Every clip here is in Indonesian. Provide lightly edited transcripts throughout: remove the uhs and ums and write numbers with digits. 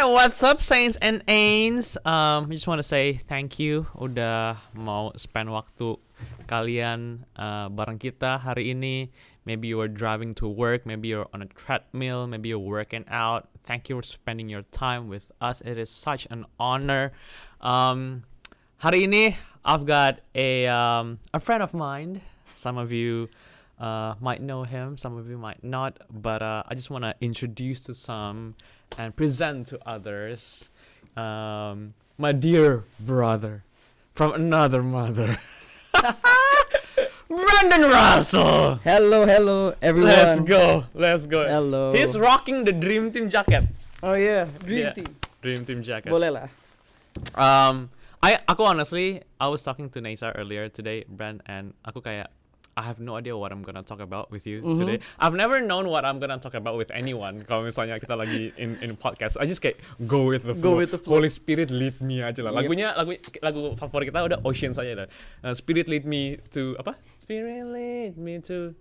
Alright, what's up Saints and Ains? I just want to say thank you udah mau spend waktu kalian bareng kita hari ini. Maybe you are driving to work, maybe you're on a treadmill, maybe you're working out. Thank you for spending your time with us. It is such an honor. Hari ini I've got a friend of mine. Some of you might know him, some of you might not, but I just want to introduce to some and present to others my dear brother from another mother. Brandon Russell. Hello everyone. Let's go. Hello. He's rocking the Dream Team jacket. Oh yeah, Dream Team. Dream Team jacket. Boleh lah. Aku honestly, I was talking to Nesa earlier today, Brand, and aku kayak I have no idea what I'm gonna talk about with you today. I've never known what I'm gonna talk about with anyone. Kalau misalnya kita lagi in podcast, I just kayak go with the flow. Holy Spirit lead me aja lah. Lagu favorit kita udah Ocean saja dah. Spirit lead me to apa? Spirit lead me to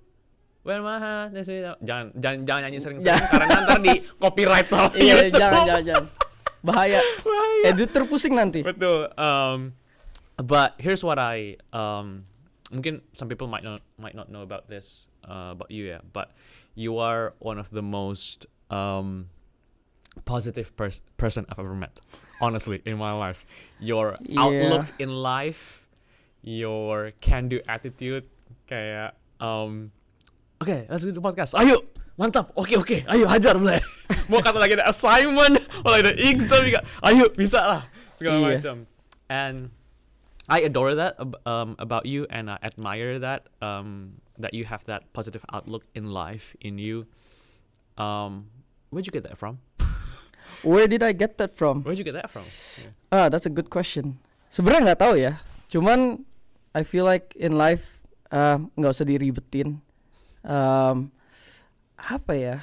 where my heart is. Jangan nyanyi sering-sering karena ntar di copyright sama Iya, jangan. Bahaya. Editor pusing nanti. Betul. But here's what I mungkin some people might not know about this about you, yeah, but you are one of the most positive person I've ever met, honestly, in my life. Your outlook in life, your can-do attitude, kayak okay, let's do the podcast. Ayo, mantap. Oke, ayo hajar mulai. Mau kata lagi ada assignment, mau lagi ada exam juga. Ayo, bisa lah. Segala macam. And I adore that about you, and I admire that that you have that positive outlook in life in you. Where'd you get that from? Where did I get that from? Where'd you get that from? Yeah. That's a good question. Sebenarnya nggak tahu ya. Cuman I feel like in life nggak usah diribetin. Apa ya?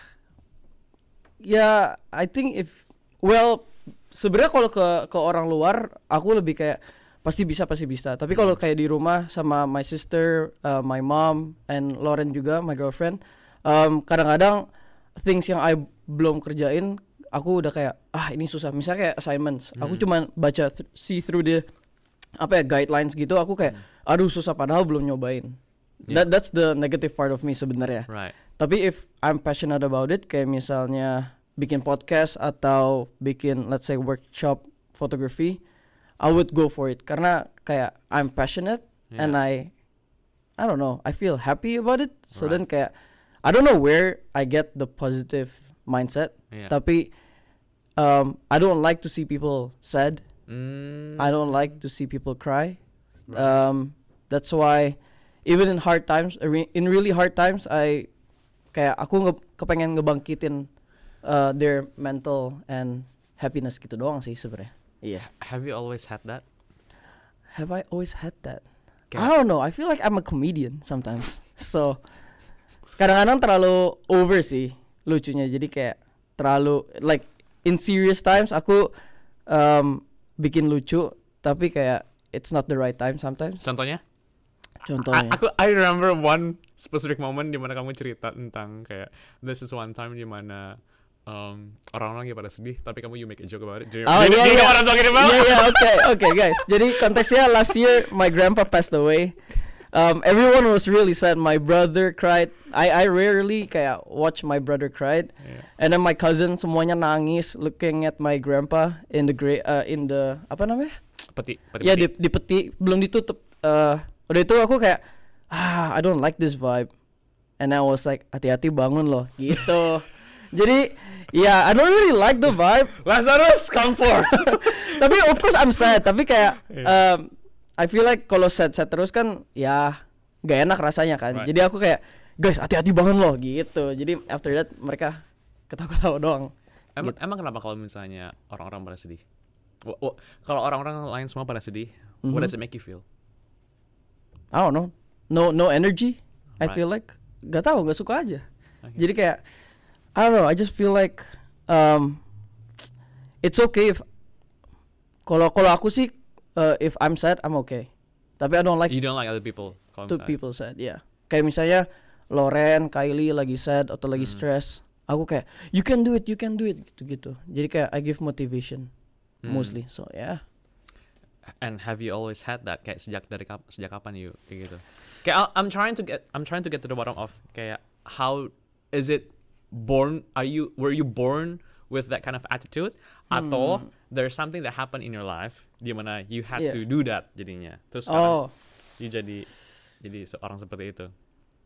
Ya, I think sebenarnya kalau ke orang luar aku lebih kayak pasti bisa. Tapi kalau kayak di rumah sama my sister, my mom, and Lauren juga, my girlfriend, kadang-kadang things yang I belum kerjain, aku udah kayak ini susah. Misalnya kayak assignments, aku cuma baca see through the guidelines gitu, aku kayak aduh susah padahal belum nyobain. That's the negative part of me sebenarnya. Right. Tapi if I'm passionate about it, kayak misalnya bikin podcast atau bikin let's say workshop photography, I would go for it karena kayak I'm passionate and I don't know, I feel happy about it. So then kayak I don't know where I get the positive mindset. Tapi I don't like to see people sad. I don't like to see people cry. That's why even in hard times, in really hard times, aku kepengen ngebangkitin their mental and happiness gitu doang sih sebenarnya. Yeah. Have you always had that? Have I always had that? I don't know. I feel like I'm a comedian sometimes. So kadang-kadang terlalu over sih lucunya. Jadi kayak terlalu like in serious times aku bikin lucu, tapi kayak it's not the right time sometimes. Contohnya? I Contohnya. remember one specific moment di mana kamu cerita tentang kayak this is one time di mana orang-orang yang pada sedih, tapi kamu you make a joke about it. Do you know what I'm talking about? Yeah, okay, guys. Jadi konteksnya last year my grandpa passed away. Everyone was really sad. My brother cried. I rarely kayak watch my brother cried. Yeah. And then my cousin semuanya nangis looking at my grandpa in the apa namanya? Peti. Ya di peti belum ditutup. Udah itu aku kayak I don't like this vibe. And I was like hati-hati bangun loh gitu. Jadi I don't really like the vibe. Lazarus, come forth. Tapi of course I'm sad. Tapi kayak I feel like kalau sad terus kan ya gak enak rasanya kan. Right. Jadi aku kayak guys hati-hati banget loh gitu. Jadi after that mereka ketawa-ketawa doang. Emang kenapa kalau misalnya orang-orang pada sedih? Kalau orang-orang lain semua pada sedih, what does it make you feel? I don't know. No energy. Right. I feel like gak tahu, gak suka aja. Okay. Jadi kayak I don't know, I just feel like it's okay if kalau aku sih if I'm sad I'm okay. Tapi I don't like you don't like other people to people sad, yeah. Kayak misalnya Loren, Kylie lagi sad atau lagi stress, aku kayak you can do it gitu. Jadi kayak I give motivation mostly. So yeah. And have you always had that kayak sejak kapan you kayak gitu? Kayak I'm trying to get to the bottom of kayak how is it born? Were you born with that kind of attitude atau there's something that happened in your life di mana you had to do that jadinya. Terus sekarang you jadi seorang seperti itu.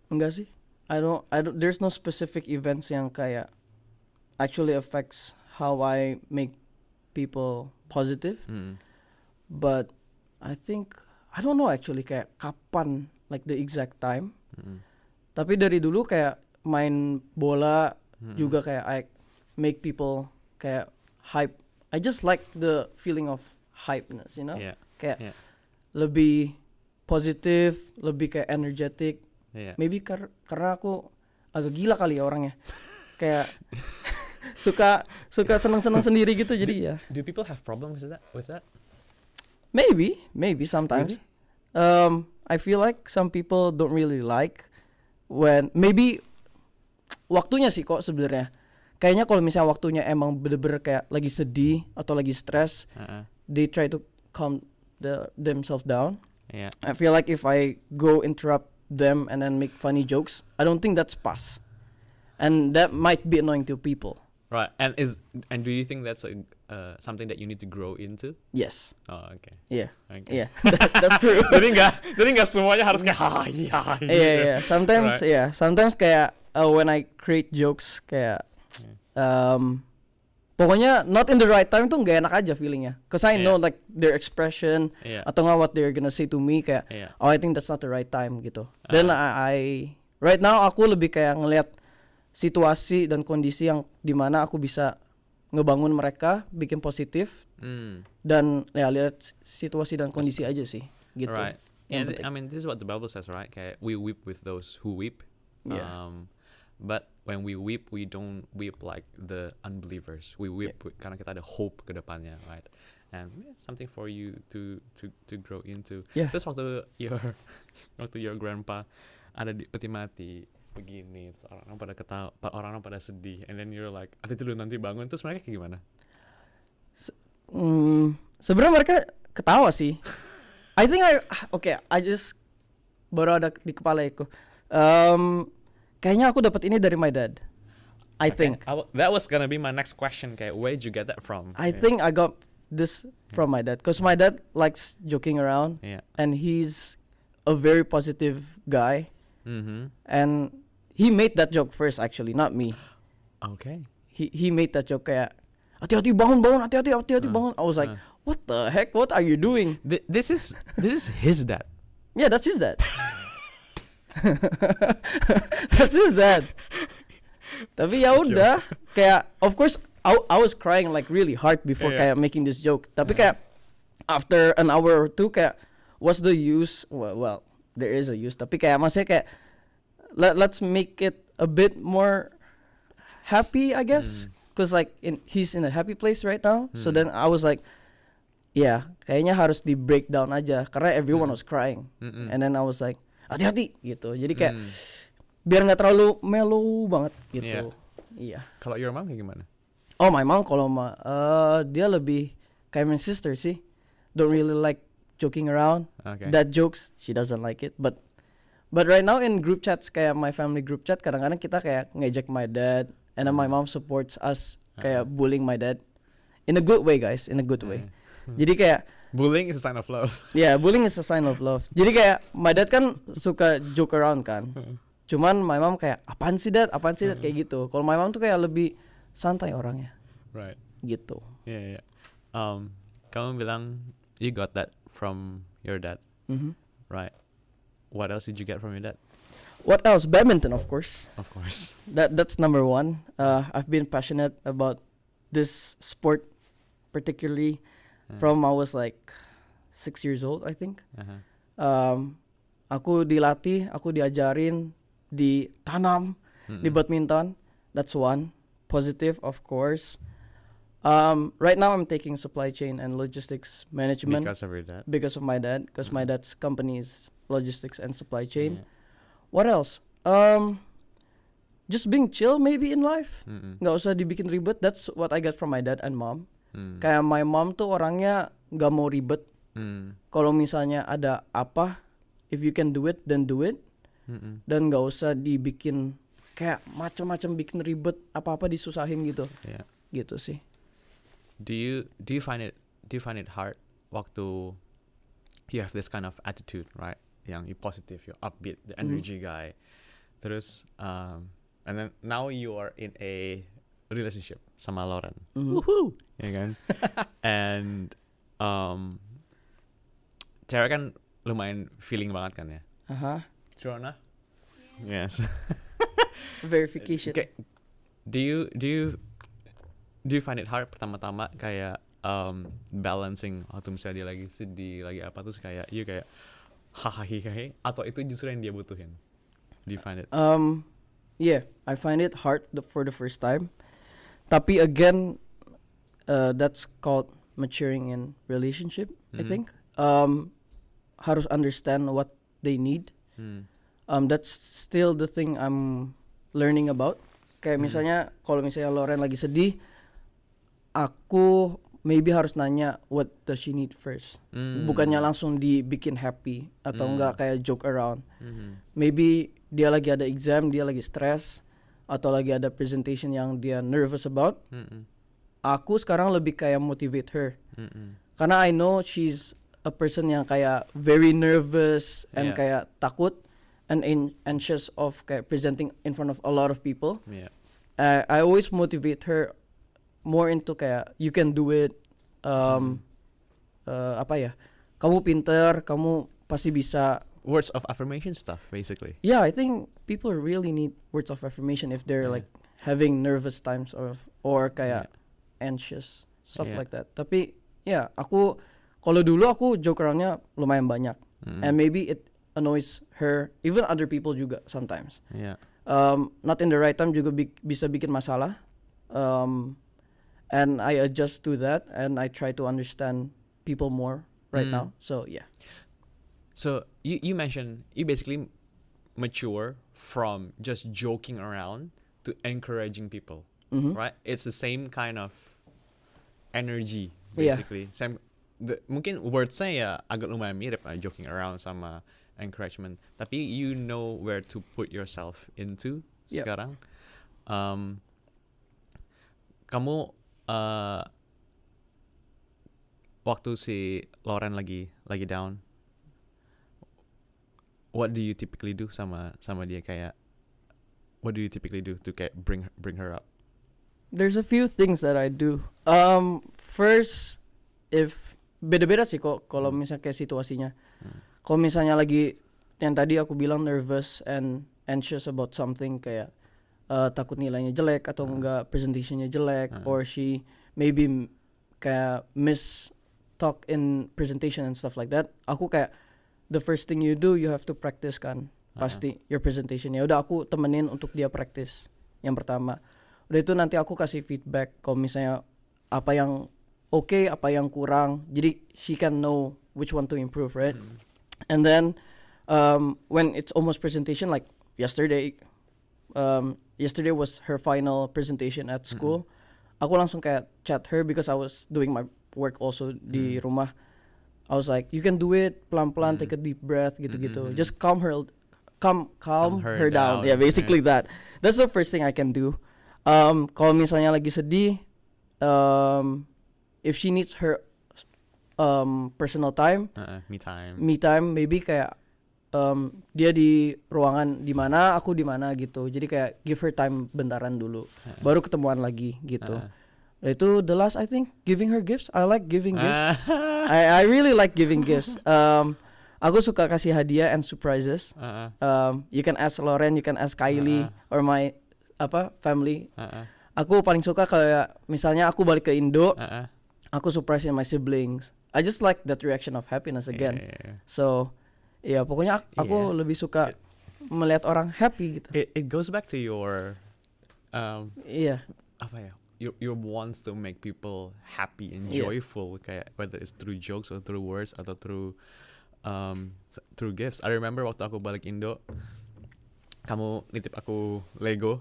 Enggak sih. I don't there's no specific events yang kayak actually affects how I make people positive. But I think I don't know actually kayak kapan like the exact time. Tapi dari dulu kayak main bola juga kayak I make people kayak hype. I just like the feeling of hypeness, you know? Kayak lebih positif, lebih kayak energetic. Maybe karena aku agak gila kali ya orangnya. Kayak suka seneng-seneng sendiri gitu jadi ya. Do people have problems with that? Maybe sometimes. I feel like some people don't really like when maybe waktunya sih kok sebenarnya. Kayaknya kalau misalnya waktunya emang bener-bener kayak lagi sedih atau lagi stress, they try to calm themselves down. I feel like if I go interrupt them and then make funny jokes, I don't think that's pas. And that might be annoying to people. Right. And do you think that's something that you need to grow into? Yes. Oh, okay. Yeah. Okay. Yeah. That's true. jadi nggak semuanya harus kayak Yeah. Sometimes right. Sometimes kayak when I create jokes kayak pokoknya not in the right time tuh nggak enak aja feelingnya. Cause I know like their expression atau nggak what they're gonna say to me kayak oh I think that's not the right time gitu. Then I right now aku lebih kayak ngelihat situasi dan kondisi yang dimana aku bisa ngebangun mereka, bikin positif dan ya lihat situasi dan kondisi aja sih gitu. Right. And I mean this is what the Bible says, right? Kayak we weep with those who weep. But when we weep, we don't weep like the unbelievers. We weep karena kita ada hope ke depannya, right? And something for you to grow into. Terus waktu your grandpa ada di peti mati begini, terus orang pada ketawa, orang pada sedih, and then you're like, nanti dulu nanti bangun, terus mereka kayak gimana? Sebenarnya mereka ketawa sih. I think I just baru ada di kepala aku. Kayaknya aku dapat ini dari my dad. I think. That was gonna be my next question. Kayak where did you get that from? I think I got this from my dad, cause my dad likes joking around, and he's a very positive guy. And he made that joke first, actually, not me. Okay. He made that joke kayak hati-hati bangun, hati-hati bangun. I was like, what the heck? What are you doing? This is his dad. Yeah, that's his dad. That's his dad. Tapi ya udah, kayak of course I was crying like really hard before kayak making this joke. Tapi kayak after an hour or two kayak what's the use? Well, there is a use. Tapi kayak maksudnya kayak let's make it a bit more happy, I guess. Cause like he's in a happy place right now. So then I was like, kayaknya harus di breakdown aja karena everyone was crying. And then I was like, hati-hati gitu. Jadi kayak biar nggak terlalu mellow banget gitu. Iya. Kalau your mom kayak gimana? Oh, my mom kalau dia lebih kayak my sister sih. Don't really like joking around. Okay. That jokes she doesn't like it. But right now in group chats kayak my family group chat kadang-kadang kita kayak ngejek my dad, and then my mom supports us kayak bullying my dad in a good way, guys, in a good way. Jadi kayak bullying is a sign of love. Yeah, bullying is a sign of love. Jadi kayak my dad kan suka joke around kan. Cuman my mom kayak apaan sih dad kayak gitu. Kalau my mom tuh kayak lebih santai orangnya. Right. Gitu. Yeah. Kamu bilang you got that from your dad. Right. What else did you get from your dad? What else? Badminton, of course. Of course. That's number one. I've been passionate about this sport, particularly from I was like 6 years old, I think. Aku dilatih, aku diajarin, ditanam di badminton. That's one. Positive, of course. Right now I'm taking supply chain and logistics management. Because of your dad? Because of my dad. Because my dad's company is logistics and supply chain. What else? just being chill maybe in life. Mm-mm. Nggak usah dibikin ribet. That's what I get from my dad and mom. Mm. Kayak my mom tuh orangnya nggak mau ribet. Mm. Kalau misalnya ada apa, if you can do it, then do it. Mm-mm. Dan nggak usah dibikin kayak macam-macam bikin ribet, apa-apa disusahin gitu. Yeah. Gitu sih. Do you find it hard waktu you have this kind of attitude, right? Yang you positive, you upbeat, the energy guy. Terus and then now you are in a relationship sama Lauren. Woohoo! Ya kan? And cewek kan lumayan feeling banget kan ya? Trona? Yes. Verification. Okay. Do you find it hard pertama-tama kayak balancing waktu misalnya dia lagi sedih, lagi apa, terus kayak you kayak hahaha, atau itu justru yang dia butuhin? Do you find it? Yeah, I find it hard for the first time. Tapi again, that's called maturing in relationship, I think. Harus understand what they need. That's still the thing I'm learning about. Kayak misalnya, kalau misalnya Lauren lagi sedih, aku maybe harus nanya what does she need first. Bukannya langsung dibikin happy atau enggak kayak joke around. Maybe dia lagi ada exam, dia lagi stress, atau lagi ada presentation yang dia nervous about. Aku sekarang lebih kayak motivate her. Karena I know she's a person yang kayak very nervous and kayak takut and anxious of kayak presenting in front of a lot of people. I always motivate her more into kayak you can do it. Apa ya? Kamu pinter, kamu pasti bisa. Words of affirmation stuff, basically. Yeah, I think people really need words of affirmation if they're like having nervous times or kayak anxious stuff like that. Tapi aku kalau dulu aku joke around-nya lumayan banyak, and maybe it annoys her, even other people juga sometimes. Not in the right time juga bisa bikin masalah. And I adjust to that, and I try to understand people more right now. So yeah. So you mentioned you basically mature from just joking around to encouraging people, right? It's the same kind of energy, basically. Same. Mungkin words-nya ya agak lumayan mirip, joking around sama encouragement. Tapi you know where to put yourself into sekarang. Kamu waktu si Lauren lagi down, what do you typically do sama dia, kayak what do you typically do to kayak bring her up? There's a few things that I do. First, if beda-beda sih kok kalau misalnya kayak situasinya. Kalau misalnya lagi yang tadi aku bilang nervous and anxious about something, kayak takut nilainya jelek atau enggak presentationnya jelek, or she maybe kayak miss talk in presentation and stuff like that. Aku kayak the first thing you do, you have to practice kan, pasti your presentation. Ya udah aku temenin untuk dia practice yang pertama. Udah itu nanti aku kasih feedback kalau misalnya apa yang okay, apa yang kurang. Jadi she can know which one to improve, right? And then when it's almost presentation, like yesterday was her final presentation at school. Aku langsung kayak chat her because I was doing my work also di rumah. I was like, you can do it, pelan-pelan, take a deep breath, gitu-gitu. Just calm her down. Yeah, basically that. That's the first thing I can do. Kalau misalnya lagi sedih, if she needs her personal time, me time, maybe kayak dia di ruangan di mana, aku di mana gitu. Jadi kayak give her time bentaran dulu, baru ketemuan lagi gitu. Itu the last, I think, giving her gifts. I like giving gifts. I really like giving gifts. Aku suka kasih hadiah and surprises. You can ask Lauren, you can ask Kylie or my family. Aku paling suka kayak misalnya aku balik ke Indo, aku surprisein my siblings. I just like that reaction of happiness again. So, ya pokoknya aku lebih suka melihat orang happy gitu. It goes back to your apa ya? Your wants to make people happy and joyful, kayak whether it's through jokes or through words atau through gifts. I remember waktu aku balik Indo, kamu nitip aku Lego,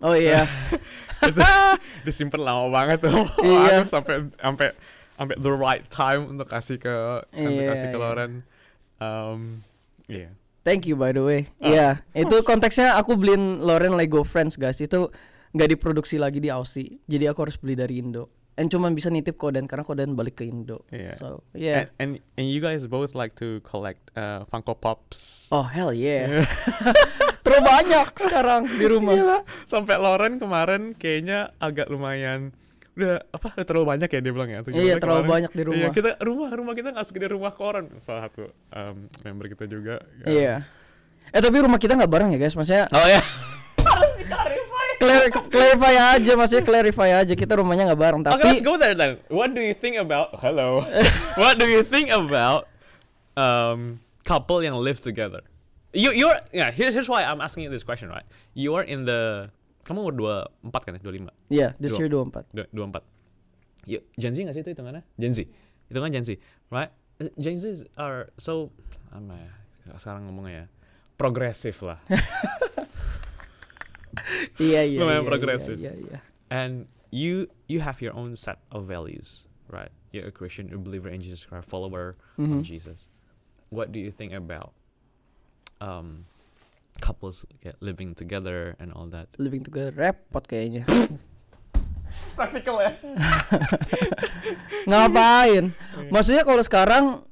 Oh iya. Itu disimpan lama banget tuh. Iya. Aku sampai the right time untuk kasih ke Iya. Loren. Iya. Thank you by the way. Iya, itu konteksnya aku beliin Loren Lego Friends guys. Itu nggak diproduksi lagi di Aussie. Jadi aku harus beli dari Indo. And cuman bisa nitip Koden karena Koden balik ke Indo. Yeah. So yeah. And you guys both like to collect Funko Pops. Oh hell yeah. Terlalu banyak sekarang di rumah. Gila. Sampai Loren kemarin kayaknya agak lumayan udah terlalu banyak ya dia bilang ya. Iya terlalu banyak di rumah. Iya kita rumah kita nggak segede rumah Koren. Salah satu member kita juga. Iya. Tapi rumah kita nggak bareng ya guys, maksudnya. Oh ya. Harus clarify aja kita rumahnya nggak bareng. Tapi Okay, let's go there then. What do you think about What do you think about couple yang live together? You're here's why I'm asking you this question, right? You are in the kamu umur 24 kan ya? 25? Iya, this year 24. 24. Gen Z nggak sih itu hitungannya? Gen Z. Hitungan Gen Z, right? Gen Z are so sekarang ngomongnya ya progresif lah. Iya. Lumayan progresif. Iya. And you have your own set of values, right? You're a Christian, you're a believer in Jesus Christ, follower of Jesus. What do you think about couples living together and all that? Living together repot kayaknya. Practical ya. Ngapain? Maksudnya kalau sekarang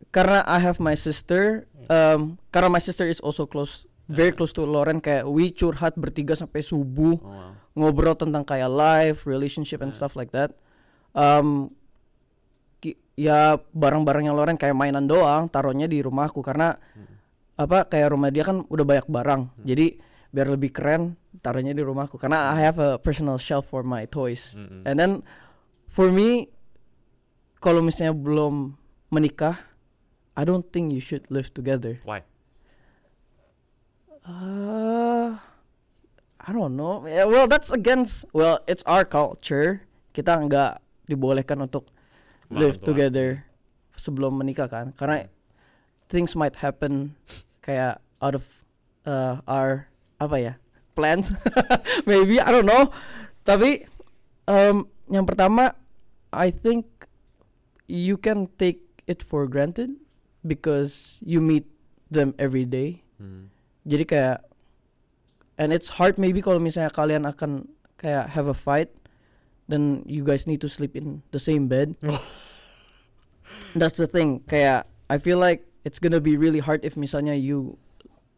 karena I have my sister, karena my sister is also very close to Loren, kayak we curhat bertiga sampai subuh. Oh, wow. Ngobrol tentang kayak life, relationship and stuff like that. Ya barang-barangnya Loren kayak mainan doang, taruhnya di rumahku karena kayak rumah dia kan udah banyak barang. Jadi biar lebih keren, taruhnya di rumahku karena I have a personal shelf for my toys. And then for me, kalau misalnya belum menikah, I don't think you should live together. Why? I don't know. Yeah, well, it's our culture. Kita nggak dibolehkan untuk live together sebelum menikah kan, karena things might happen kayak out of our plans. Maybe, I don't know. Tapi yang pertama, I think you can take it for granted because you meet them every day. Jadi kayak, and it's hard maybe kalau misalnya kalian akan kayak have a fight, then you guys need to sleep in the same bed. That's the thing. Kayak I feel like it's gonna be really hard if misalnya you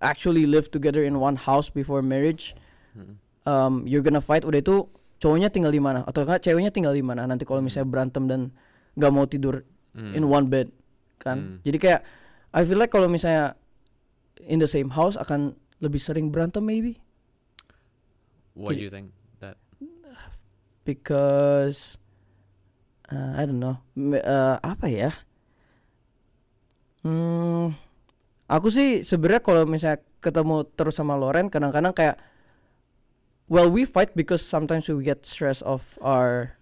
actually live together in one house before marriage. You're gonna fight. Udah itu cowoknya tinggal di mana atau enggak ceweknya tinggal di mana nanti kalau misalnya berantem dan nggak mau tidur in one bed kan. Jadi kayak I feel like kalau misalnya in the same house akan lebih sering berantem maybe. What do you think that? Because I don't know. Apa ya? Aku sih sebenarnya kalau misalnya ketemu terus sama Loren kadang-kadang kayak we fight because sometimes we get stressed of our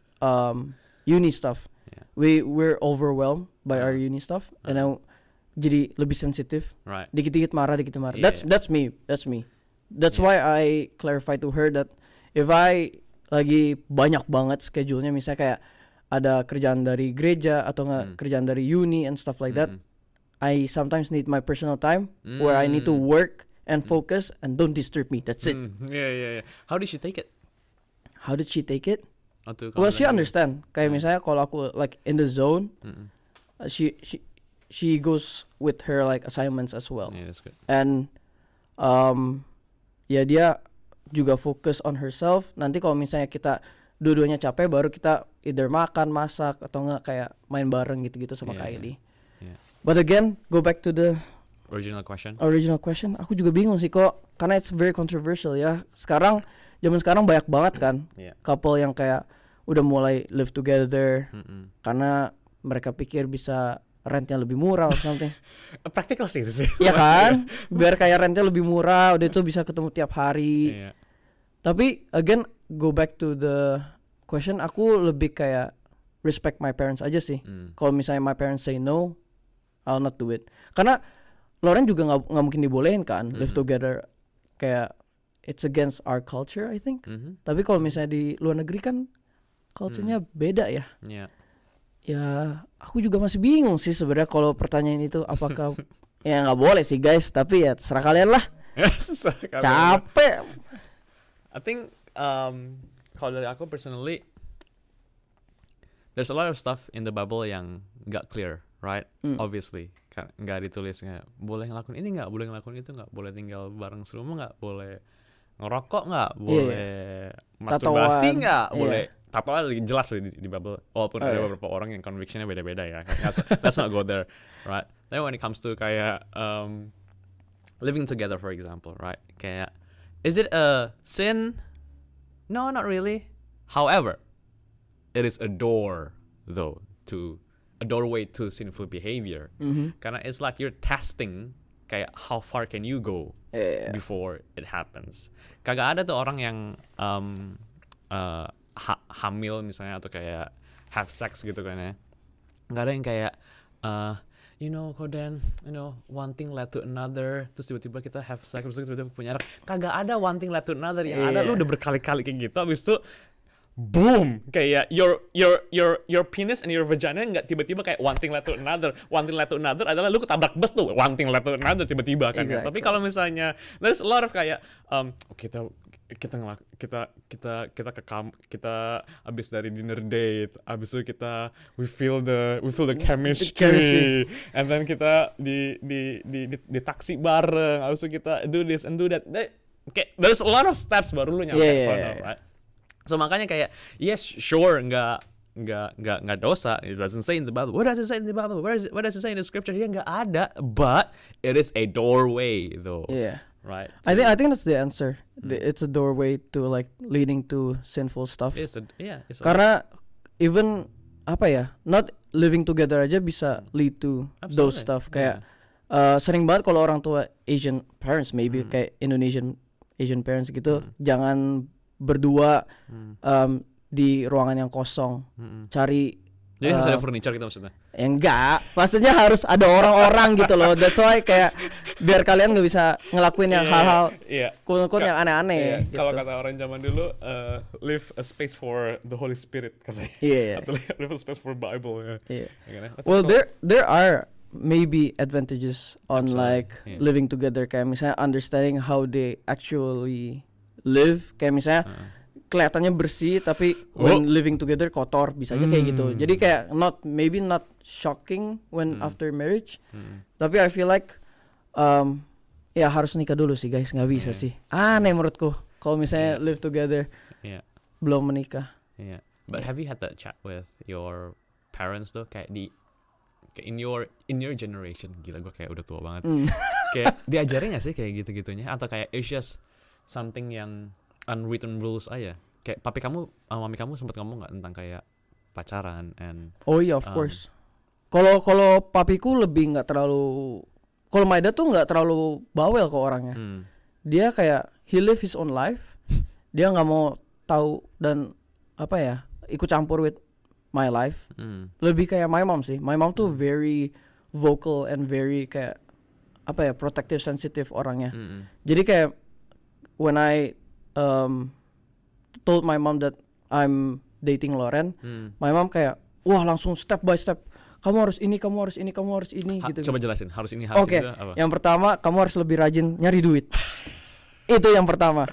uni stuff. Yeah. We're overwhelmed by our uni stuff and then jadi lebih sensitif. Right. Dikit-dikit marah. Yeah. That's me. That's why I clarify to her that if I lagi banyak banget schedule-nya, misalnya kayak ada kerjaan dari gereja atau nggak kerjaan dari uni and stuff like that, I sometimes need my personal time where I need to work and focus and don't disturb me. That's it. Yeah. How did she take it? How did she take it? Well, she understand. Kayak misalnya kalau aku like in the zone, she goes with her like assignments as well. Yeah, that's good. And ya dia juga fokus on herself. Nanti kalau misalnya kita dua-duanya capek, baru kita either makan, masak atau enggak kayak main bareng gitu-gitu sama Kylie. Yeah. But again, go back to the Original question. Aku juga bingung sih kok, karena it's very controversial ya. Zaman sekarang banyak banget kan couple yang kayak udah mulai live together karena mereka pikir bisa rentnya lebih murah atau something. Practical sih itu sih. Iya kan? Biar kayak rentnya lebih murah, udah itu bisa ketemu tiap hari. Yeah. Tapi again, go back to the question, aku lebih kayak respect my parents aja sih. Kalau misalnya my parents say no, I'll not do it. Karena Loren juga nggak mungkin dibolehin kan live together kayak it's against our culture, I think. Mhm. Tapi kalau misalnya di luar negeri kan culture-nya beda ya. Yeah. Ya, aku juga masih bingung sih sebenarnya kalau pertanyaan itu apakah ya nggak boleh sih guys, tapi ya terserah kalian lah. Capek. I think kalau dari aku personally, there's a lot of stuff in the Bible yang nggak clear, right? Obviously, kan nggak ditulis kayak boleh ngelakuin ini nggak, boleh ngelakuin itu nggak, boleh tinggal bareng serumah nggak, boleh ngerokok nggak, boleh masturbasi nggak, boleh. Tatoan jelas di Bible, walaupun ada beberapa orang yang convictionnya beda-beda ya. Let's not go there, right? Then when it comes to kayak living together, for example, right? Kayak, is it a sin? No, not really. However, it is a door, though, a doorway to sinful behavior. Karena it's like you're testing, kayak how far can you go before it happens. Kagak ada tuh orang yang hamil misalnya atau kayak have sex gitu kan ya. Nggak ada yang kayak one thing led to another, terus tiba-tiba kita have sex, terus tiba-tiba punya anak. Kagak ada one thing led to another. Yang ada lu udah berkali-kali kayak gitu, habis itu boom, kayak your penis and your vagina nggak tiba-tiba kayak one thing led to another. One thing led to another adalah lu ketabrak bus tuh, one thing led to another tiba-tiba kan. Exactly. Tapi kalau misalnya there's a lot of kayak kita abis dari dinner date, abis itu kita we feel the chemistry, and then kita di taksi bareng, abis itu kita do this and do that. Okay, there's a lot of steps baru lu nyampe sana, right? So makanya kayak yes, sure, nggak dosa. It doesn't say in the Bible. What does it say in the Bible? What does it say in the scripture? Ya nggak ada, but it is a doorway though. Yeah. Right. I think that's the answer. It's a doorway to like leading to sinful stuff. Karena even not living together aja bisa lead to those stuff. Kayak sering banget kalau orang tua Asian parents maybe kayak Asian parents gitu, jangan berdua di ruangan yang kosong, cari. Jadi harus ada furniture gitu maksudnya? Enggak, maksudnya harus ada orang-orang gitu loh. That's why kayak biar kalian nggak bisa ngelakuin yang hal-hal quote-unquote yang aneh-aneh. Gitu. Kalau kata orang zaman dulu, leave a space for the Holy Spirit katanya. Atau leave a space for Bible. Well, there are maybe advantages on living together. Kayak misalnya understanding how they actually live. Kayak misalnya kelihatannya bersih tapi when living together kotor, bisa aja kayak gitu. Jadi kayak maybe not shocking when after marriage, tapi I feel like ya harus nikah dulu sih guys, nggak bisa sih. Aneh menurutku kalau misalnya live together belum menikah. But have you had that chat with your parents though, kayak in your generation? Gila, gue kayak udah tua banget. Kayak diajarin nggak sih kayak gitu-gitunya, atau kayak it's just something yang unwritten rules aja? Kayak papi kamu, mami kamu sempat ngomong nggak tentang kayak pacaran and of course. Kalau papiku lebih nggak terlalu, kalau my dad tuh nggak terlalu bawel kok orangnya. Dia kayak he live his own life. Dia nggak mau tahu dan ikut campur with my life. Lebih kayak my mom sih. My mom tuh very vocal and very kayak protective, sensitive orangnya. Jadi kayak when I told my mom that I'm dating Loren, my mom kayak wah langsung step by step, kamu harus ini gitu. Coba jelasin, harus ini harus itu apa? Yang pertama, kamu harus lebih rajin nyari duit. Itu yang pertama.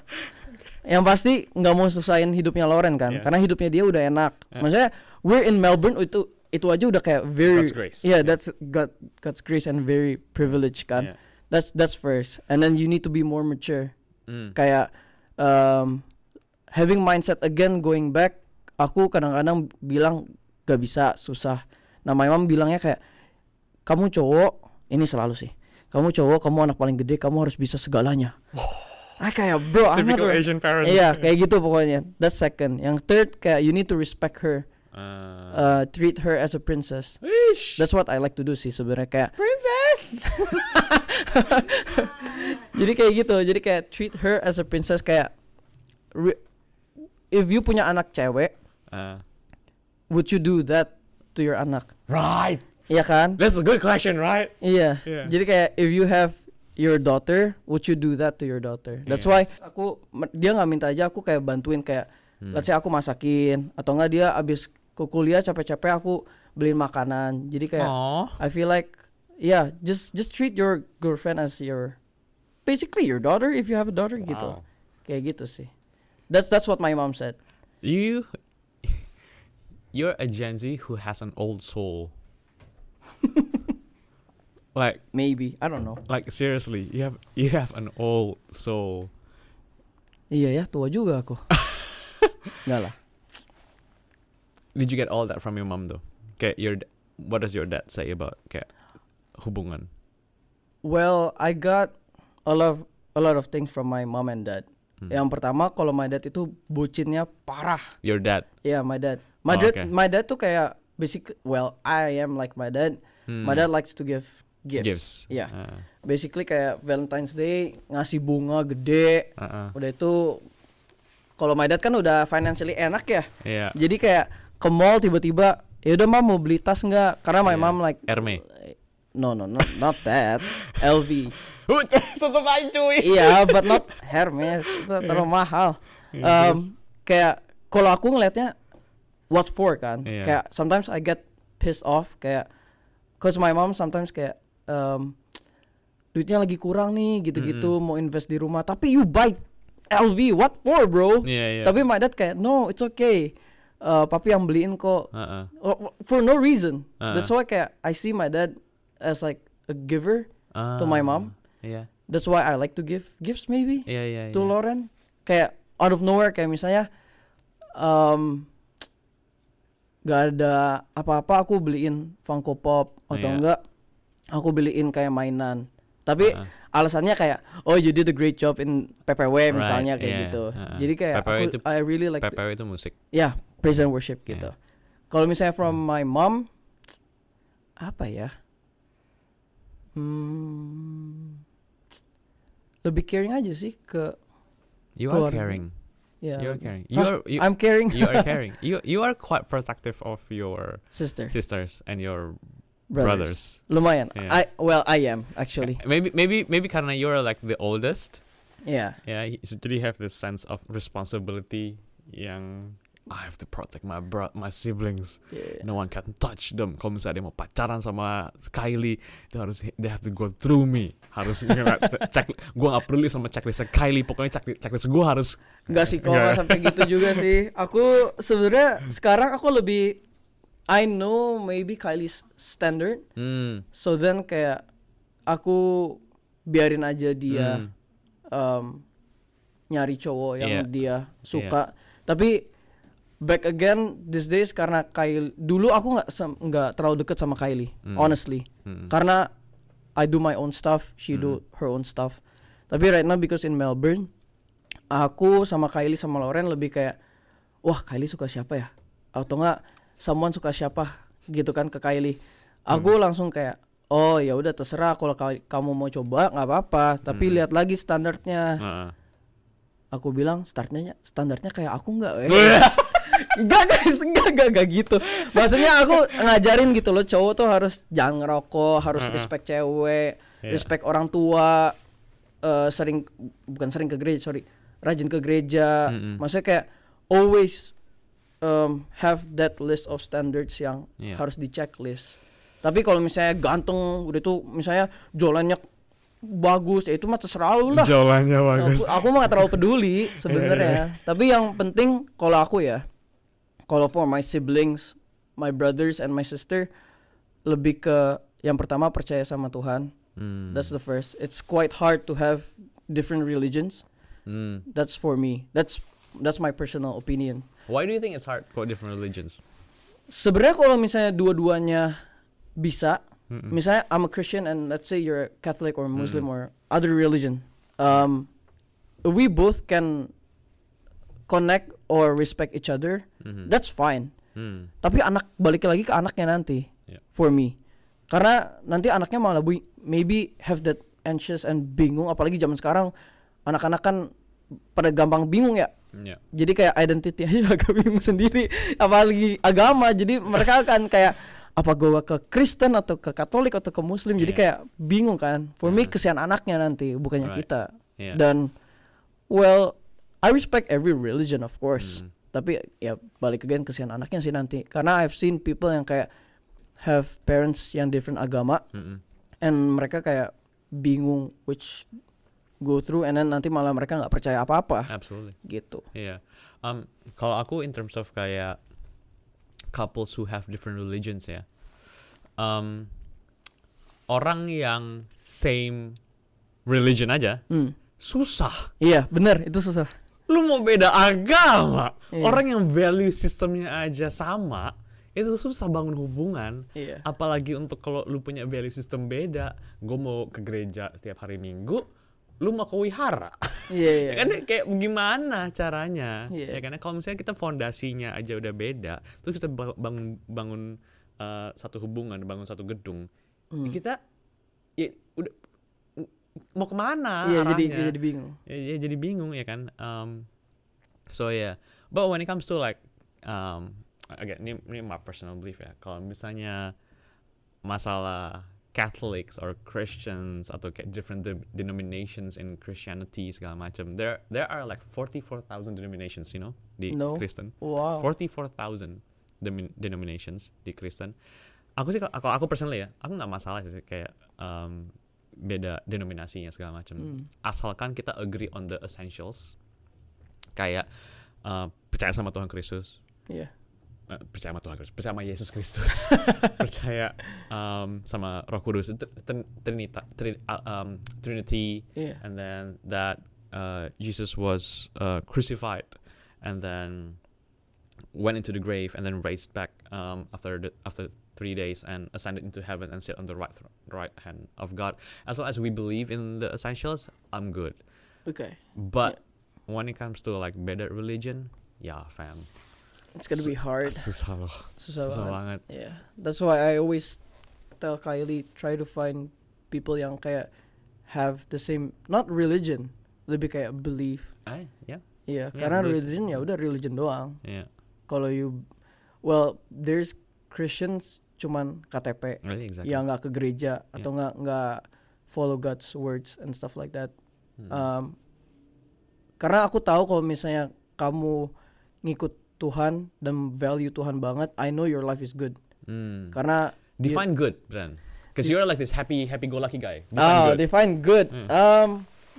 Yang pasti nggak mau susahin hidupnya Loren kan, karena hidupnya dia udah enak. Maksudnya we're in Melbourne, itu aja udah kayak very God's grace. That's God's grace and very privileged kan. That's first, and then you need to be more mature. Kayak having mindset again, going back, aku kadang-kadang bilang gak bisa, susah. Nah my mom bilangnya kayak, kamu cowok, ini selalu sih, kamu cowok, kamu anak paling gede, kamu harus bisa segalanya. Kayak bro, typical Asian parents. Iya kayak gitu pokoknya. That's second. Yang third kayak you need to respect her, treat her as a princess. That's what I like to do sih sebenarnya, kayak princess. Jadi kayak gitu, jadi kayak treat her as a princess. Kayak if you punya anak cewek, would you do that to your anak? Right. Iya kan? That's a good question, right? Iya. Jadi kayak if you have your daughter, would you do that to your daughter? That's why dia nggak minta aja aku kayak bantuin kayak let's say aku masakin atau enggak dia abis ke kuliah capek-capek aku beliin makanan. Jadi kayak I feel like just treat your girlfriend as your basically your daughter if you have a daughter gitu. Kayak gitu sih. That's what my mom said. You're a Gen Z who has an old soul. Like maybe, I don't know. Like seriously, you have an old soul. Iya ya, tua juga aku. Enggak lah. Did you get all that from your mom though? Kayak what does your dad say about kayak hubungan? Well, I got a lot of things from my mom and dad. Yang pertama, kalau my dad itu bucinnya parah. Your dad? Yeah, my dad. My dad tuh kayak basically, well, I am like my dad. My dad likes to give gifts. Yeah. Basically kayak Valentine's Day ngasih bunga gede. Udah itu kalau my dad kan udah financially enak ya. Yeah. Jadi kayak ke mall tiba-tiba, ya udah mah mau beli tas enggak? Karena my mom like Hermes. No, not that. LV. Tutup aja cuy. Iya, but not Hermes. Itu terlalu mahal. Kayak kalau aku ngelihatnya what for kan? Kayak sometimes I get pissed off kayak cause my mom sometimes kayak duitnya lagi kurang nih gitu-gitu mau invest di rumah tapi you buy LV what for bro? Tapi my dad kayak no it's okay. Papi yang beliin kok. For no reason. That's why kayak I see my dad as like a giver to my mom. That's why I like to give gifts maybe to Lauren. Kayak out of nowhere kayak misalnya gak ada apa-apa aku beliin Funko Pop atau enggak aku beliin kayak mainan. Tapi alasannya kayak you did a great job in PPW misalnya kayak gitu. Jadi kayak I really like PPW itu musik. Yeah, praise and worship gitu. Kalau misalnya from my mom apa ya? Lebih caring aja sih ke You are caring. Yeah. You're caring. I'm caring. You are caring. You are quite protective of your sisters and your brothers. Lumayan. I am actually. Maybe karena you're like the oldest. Yeah. Yeah. So you have this sense of responsibility yang I have to protect my siblings. No one can touch them. Kalau misalnya dia mau pacaran sama Kylie, they have to go through me. Harus cek. Gue nggak perlu sama checklist Kylie. Pokoknya checklist gue harus. Nggak sih, kalau sampai gitu juga sih. Aku sebenarnya sekarang aku lebih I know maybe Kylie's standard. So then kayak aku biarin aja dia nyari cowok yang dia suka. Tapi back again these days karena Kylie dulu aku nggak terlalu deket sama Kylie honestly karena I do my own stuff, she do her own stuff. Tapi right now because in Melbourne aku sama Kylie sama Lauren lebih kayak wah Kylie suka siapa ya atau nggak someone suka siapa gitu kan ke Kylie. Aku langsung kayak oh ya udah terserah kalau kamu mau coba nggak apa-apa tapi lihat lagi standarnya. Aku bilang standarnya kayak aku nggak Enggak guys, enggak gitu. Maksudnya aku ngajarin gitu loh, cowok tuh harus jangan ngerokok, harus respect cewek, respect orang tua, bukan sering ke gereja, rajin ke gereja. Maksudnya kayak always have that list of standards yang harus di checklist. Tapi kalau misalnya ganteng, udah tuh misalnya jualannya bagus, ya itu mah terserah lu lah. Jualannya bagus. Aku mah gak terlalu peduli sebenarnya. Tapi yang penting kalau aku ya, kalau for my siblings, my brothers and my sister, lebih ke yang pertama percaya sama Tuhan. That's the first. It's quite hard to have different religions. That's for me. That's my personal opinion. Why do you think it's hard for different religions? Sebenarnya kalau misalnya dua-duanya bisa, misalnya I'm a Christian and let's say you're a Catholic or Muslim or other religion, we both can connect or respect each other, that's fine. Tapi balik lagi ke anaknya nanti, for me. Karena nanti anaknya malah maybe have that anxious and bingung, apalagi zaman sekarang anak-anak kan pada gampang bingung ya. Jadi kayak identity aja agak bingung sendiri, apalagi agama. Jadi mereka akan kayak apa gue ke Kristen atau ke Katolik atau ke Muslim, jadi Yeah. kayak bingung kan. For me kesian anaknya nanti, bukannya Right. kita. Yeah. Dan well, I respect every religion of course, Mm. tapi ya balik again kesian anaknya sih nanti, karena I've seen people yang kayak have parents yang different agama, Mm-mm. and mereka kayak bingung which go through, and then nanti malah mereka nggak percaya apa-apa Absolutely. gitu. Iya. Kalau aku in terms of kayak couples who have different religions ya, orang yang same religion aja susah. Iya bener, itu susah. Lu mau beda agama, Iya. orang yang value sistemnya aja sama, itu susah bangun hubungan. Iya. Apalagi untuk kalau lu punya value system beda, gue mau ke gereja setiap hari Minggu, lu mau ke wihara. Iya, iya. Ya kan kayak gimana caranya? Iya. Ya kan kalau misalnya kita fondasinya aja udah beda, terus kita bangun satu hubungan, bangun satu gedung, ya kita ya udah mau kemana Iya, arahnya? jadi bingung. Ya jadi bingung ya kan. So yeah, but when it comes to like again ini my personal belief ya. Kalau misalnya masalah Catholics or Christians atau kayak different denominations in Christianity segala macam, there are like 44,000 denominations, you know, di No. Kristen. Wow. 44,000 denominations di Kristen. Aku sih kalau aku personally ya, aku nggak masalah sih kayak beda denominasinya segala macam. Asalkan kita agree on the essentials. Kayak percaya sama Tuhan Kristus. Iya. Percaya sama Tuhan Kristus, percaya sama Yesus Kristus, percaya sama Roh Kudus, Trinity, Iya. and then that Jesus was crucified, and then went into the grave, and then raised back after 3 days, and ascended into heaven and sit on the right hand of God. As long as we believe in the essentials, I'm good. Okay. But when it comes to like better religion, yeah, fam. It's gonna be hard. Susah loh. Susah banget. Yeah. That's why I always tell Kylie, try to find people yang kayak have the same, not religion, lebih kayak belief. Yeah. Iya, Yeah, karena belief. religion ya udah religion doang. Yeah. Kalau there's Christians cuman KTP, Really, exactly. yang nggak ke gereja atau nggak follow God's words and stuff like that. Karena aku tahu kalau misalnya kamu ngikut Tuhan dan value Tuhan banget, I know your life is good. Karena Define good, Bran. Because you're like this happy-go-lucky guy. Define good. define good.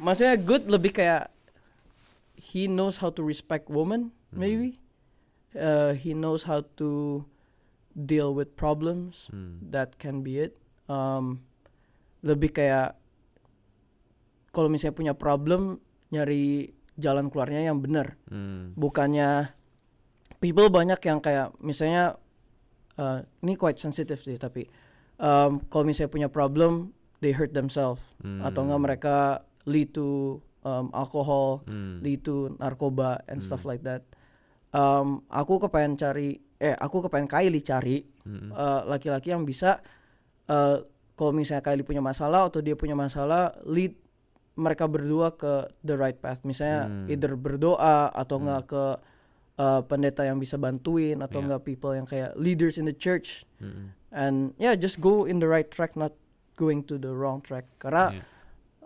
Maksudnya good lebih kayak he knows how to respect women, maybe. He knows how to deal with problems. That can be it. Lebih kayak kalau misalnya punya problem, nyari jalan keluarnya yang benar. Bukannya people banyak yang kayak misalnya ini quite sensitive sih, tapi kalau misalnya punya problem, they hurt themselves, atau enggak mereka lead to alcohol, lead to narkoba and stuff like that. Aku kepengen Kylie cari laki-laki yang bisa kalau misalnya Kylie punya masalah atau dia punya masalah, lead mereka berdua ke the right path. Misalnya either berdoa atau enggak ke pendeta yang bisa bantuin, atau enggak people yang kayak leaders in the church. And just go in the right track, not going to the wrong track. Karena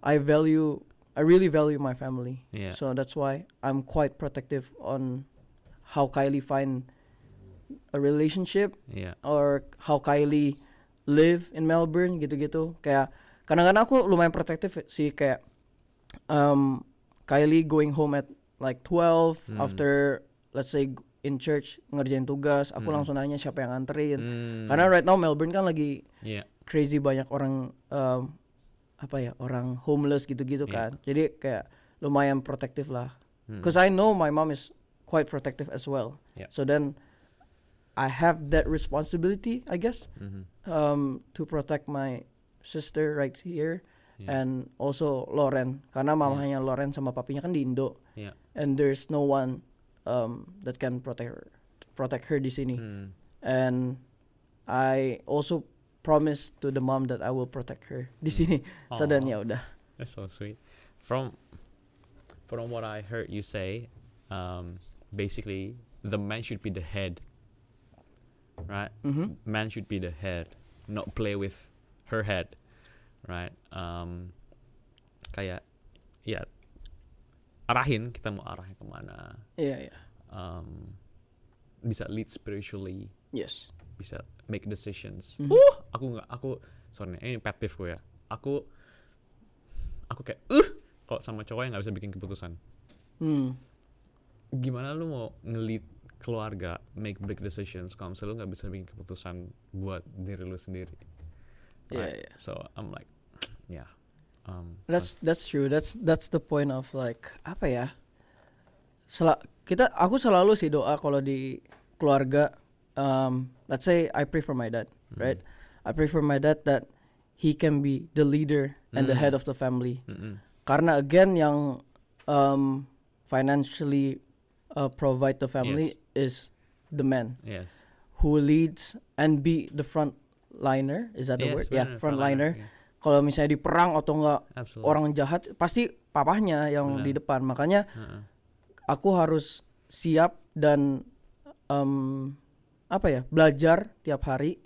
I really value my family. So that's why I'm quite protective on how Kylie find a relationship, or how Kylie live in Melbourne, gitu-gitu. Kayak kadang-kadang aku lumayan protektif sih, kayak Kylie going home at like 12 after, let's say, in church ngerjain tugas, aku langsung nanya siapa yang nganterin. Karena right now Melbourne kan lagi crazy, banyak orang orang homeless gitu-gitu kan. Jadi kayak lumayan protektif lah. Because I know my mom is quite protective as well. So then I have that responsibility, I guess, to protect my sister right here, and also Loren, karena mamanya Loren sama papinya kan di Indo, and there's no one that can protect her di sini. And I also promise to the mom that I will protect her di sini. So then ya udah. That's so sweet. From what I heard you say, basically the man should be the head right? Mhm. Man should be the head, not play with her head, right? Kayak ya arahin, kita mau arahnya kemana, Iya. bisa lead spiritually, Yes. bisa make decisions. Mhm. Aku sorry nih, ini pet peeve gue ya. Aku kayak kalau sama cowok yang nggak bisa bikin keputusan. Gimana lu mau nge-lead keluarga make big decisions kalau misalnya lu nggak bisa bikin keputusan buat diri lu sendiri, right? Yeah. So I'm like, yeah. That's true. That's the point of like apa ya? Aku selalu sih doa kalau di keluarga. Let's say I pray for my dad, right? I pray for my dad that he can be the leader and the head of the family. Karena again yang financially provide the family is the man. Yes. Who leads and be the front liner. Is that the word? Yeah, front liner. Yeah. Kalau misalnya di perang atau enggak orang jahat, pasti papahnya yang di depan. Makanya aku harus siap dan belajar tiap hari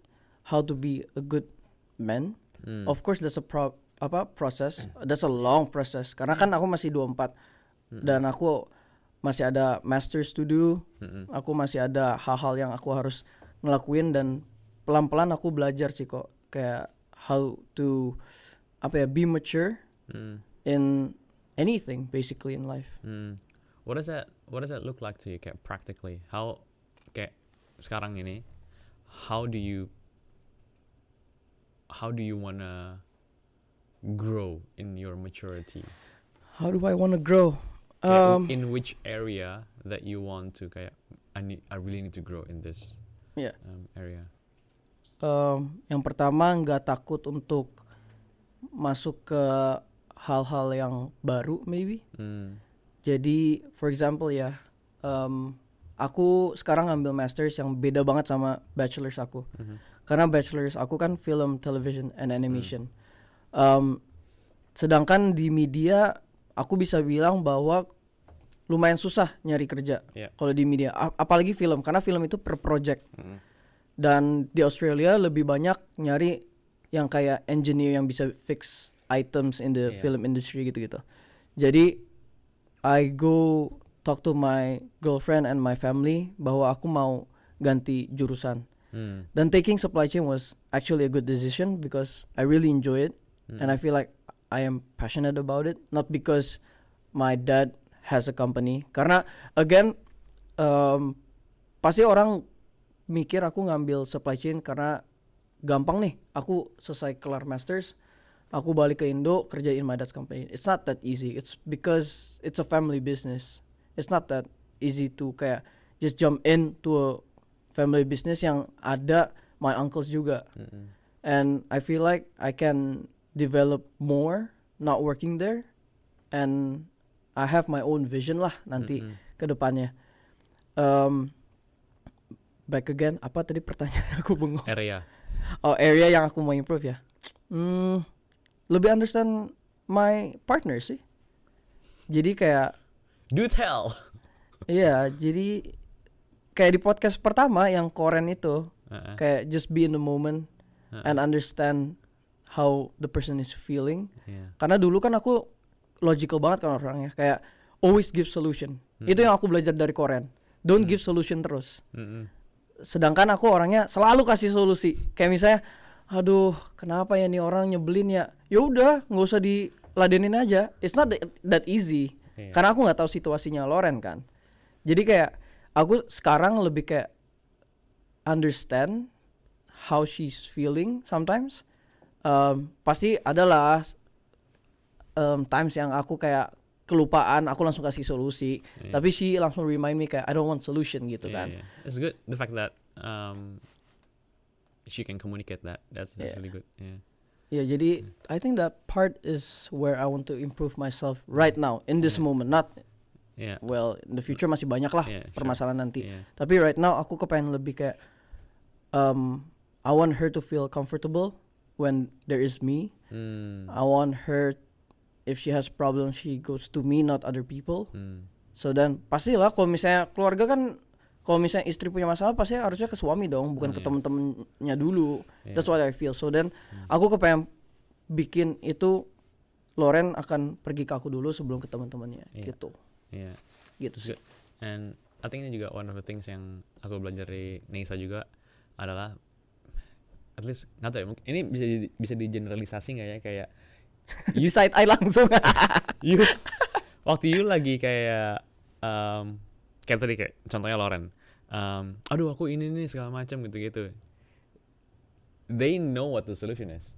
how to be a good man. Of course there's a process. That's a long process. Karena kan aku masih 24 dan aku masih ada masters to do. Aku masih ada hal-hal yang aku harus ngelakuin dan pelan-pelan aku belajar sih kok kayak how to be mature in anything basically in life. What does that look like to you kayak practically? How kayak sekarang ini how do you wanna grow in your maturity? How do I wanna grow? In which area that you want to kayak I really need to grow in this area? Yang pertama nggak takut untuk masuk ke hal-hal yang baru maybe. Jadi for example ya, aku sekarang ambil masters yang beda banget sama bachelors aku. Karena bachelors aku kan film, television, and animation. Sedangkan di media aku bisa bilang bahwa lumayan susah nyari kerja kalau di media, apalagi film, karena film itu per project. Dan di Australia lebih banyak nyari yang kayak engineer yang bisa fix items in the film industry gitu-gitu. Jadi I go talk to my girlfriend and my family bahwa aku mau ganti jurusan. Dan taking supply chain was actually a good decision because I really enjoy it and I feel like I am passionate about it, not because my dad has a company. Karena again pasti orang mikir aku ngambil supply chain karena gampang nih, aku selesai kelar masters, aku balik ke Indo kerjain my dad's company. It's not that easy. It's because it's a family business. It's not that easy to kayak just jump into a family business yang ada my uncles juga. And I feel like I can develop more not working there, and I have my own vision lah nanti ke depannya. Back again, apa tadi pertanyaan aku bengong? Area yang aku mau improve ya. Lebih understand my partner sih. Jadi kayak do tell. Iya, jadi kayak di podcast pertama yang Koren itu kayak just be in the moment and understand how the person is feeling. Karena dulu kan aku logical banget kan orangnya, kayak always give solution. Itu yang aku belajar dari Koren. Don't give solution terus. Sedangkan aku orangnya selalu kasih solusi. Kayak misalnya, aduh, kenapa ya nih orang nyebelin ya? Ya udah, nggak usah diladenin aja. It's not that easy. Karena aku nggak tahu situasinya Loren kan. Jadi kayak aku sekarang lebih kayak understand how she's feeling sometimes. Pasti adalah times yang aku kayak kelupaan, aku langsung kasih solusi. Tapi she langsung remind me kayak I don't want solution gitu kan. It's good the fact that she can communicate that. That's really good. Jadi I think that part is where I want to improve myself right now in this moment. Not well in the future masih banyak lah permasalahan nanti. Tapi right now aku kepengen lebih kayak I want her to feel comfortable when there is me. I want her, if she has problems, she goes to me, not other people. So then pastilah kalau misalnya keluarga kan kalau misalnya istri punya masalah pasti harusnya ke suami dong, bukan ke temen-temennya dulu. That's what I feel. So then aku kepengen bikin itu Loren akan pergi ke aku dulu sebelum ke teman-temannya gitu. Iya. Gitu sih. And I think ini juga one of the things yang aku belajar dari Neisa juga adalah at least nggak tahu ya, ini bisa digeneralisasi nggak ya, kayak You side eye langsung. waktu you lagi kayak kayak tadi kayak contohnya Loren, aduh aku ini nih segala macam gitu-gitu, they know what the solution is.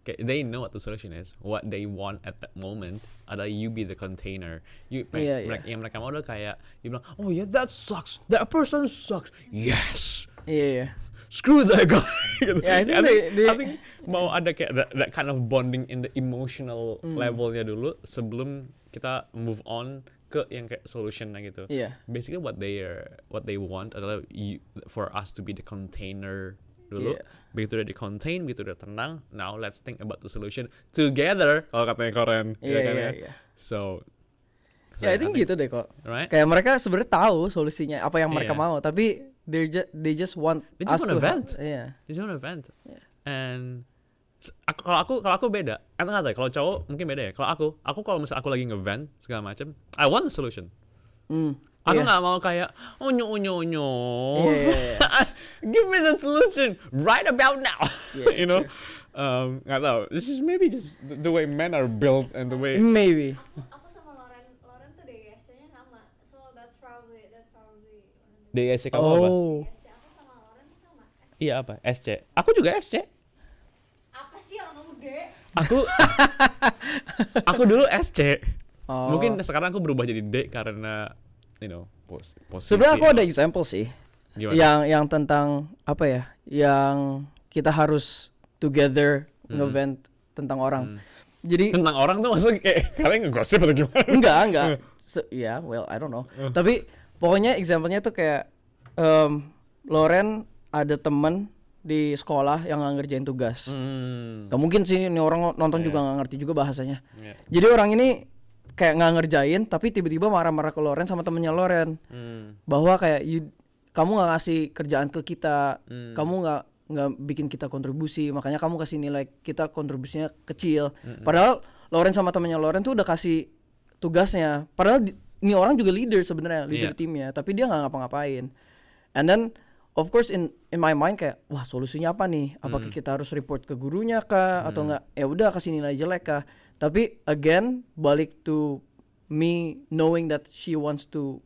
Okay, they know what the solution is. What they want at that moment adalah you be the container. Yang mereka mau adalah kayak you bilang, oh yeah, that sucks, that person sucks, yes, screw that guy. Yeah, I think mau ada kayak that kind of bonding in the emotional levelnya dulu sebelum kita move on ke yang kayak solutionnya gitu. Basically what they want adalah for us to be the container dulu. Begitu udah di-contain, begitu udah tenang, now let's think about the solution together, kalau katanya Koren. So I think gitu deh kok. Right? Kayak mereka sebenarnya tahu solusinya apa yang mereka mau, tapi they just want us to vent. They just want to vent. And kalau aku beda. Nggak tahu, kalau cowok mungkin beda ya. Kalau aku kalau misalnya aku lagi nge-vent segala macam, I want the solution. Aku nggak mau kayak onyo. Give me the solution right about now. You know, nggak tahu. This is maybe just the way men are built and the way. Maybe. Aku sama Loren tuh DSC-nya sama, so that's probably. DSC kamu apa? DSC aku sama Loren tuh sama. Iya apa? SC. Aku juga SC. Apa sih orang kamu D? Aku dulu SC. Mungkin sekarang aku berubah jadi D karena posisi. Sebenarnya aku ada example sih. Gimana? Yang tentang apa ya? Yang kita harus together nge-vent tentang orang. Jadi tentang orang tuh maksudnya kayak kalian ngegosip atau gimana? Enggak. Well, I don't know. Tapi pokoknya example-nya tuh kayak Loren ada temen di sekolah yang nggak ngerjain tugas. Gak mungkin sih ini orang nonton juga nggak ngerti juga bahasanya. Jadi orang ini kayak nggak ngerjain tapi tiba-tiba marah-marah ke Loren sama temennya Loren bahwa kayak kamu nggak ngasih kerjaan ke kita, kamu nggak bikin kita kontribusi, makanya kamu kasih nilai kita kontribusinya kecil. Padahal Loren sama temennya Loren tuh udah kasih tugasnya, padahal ini orang juga leader sebenarnya, leader timnya, tapi dia nggak ngapa-ngapain. And then of course in my mind kayak wah solusinya apa nih? Apakah kita harus report ke gurunya kah atau enggak? Ya udah kasih nilai jelek kah? Tapi again balik to me knowing that she wants to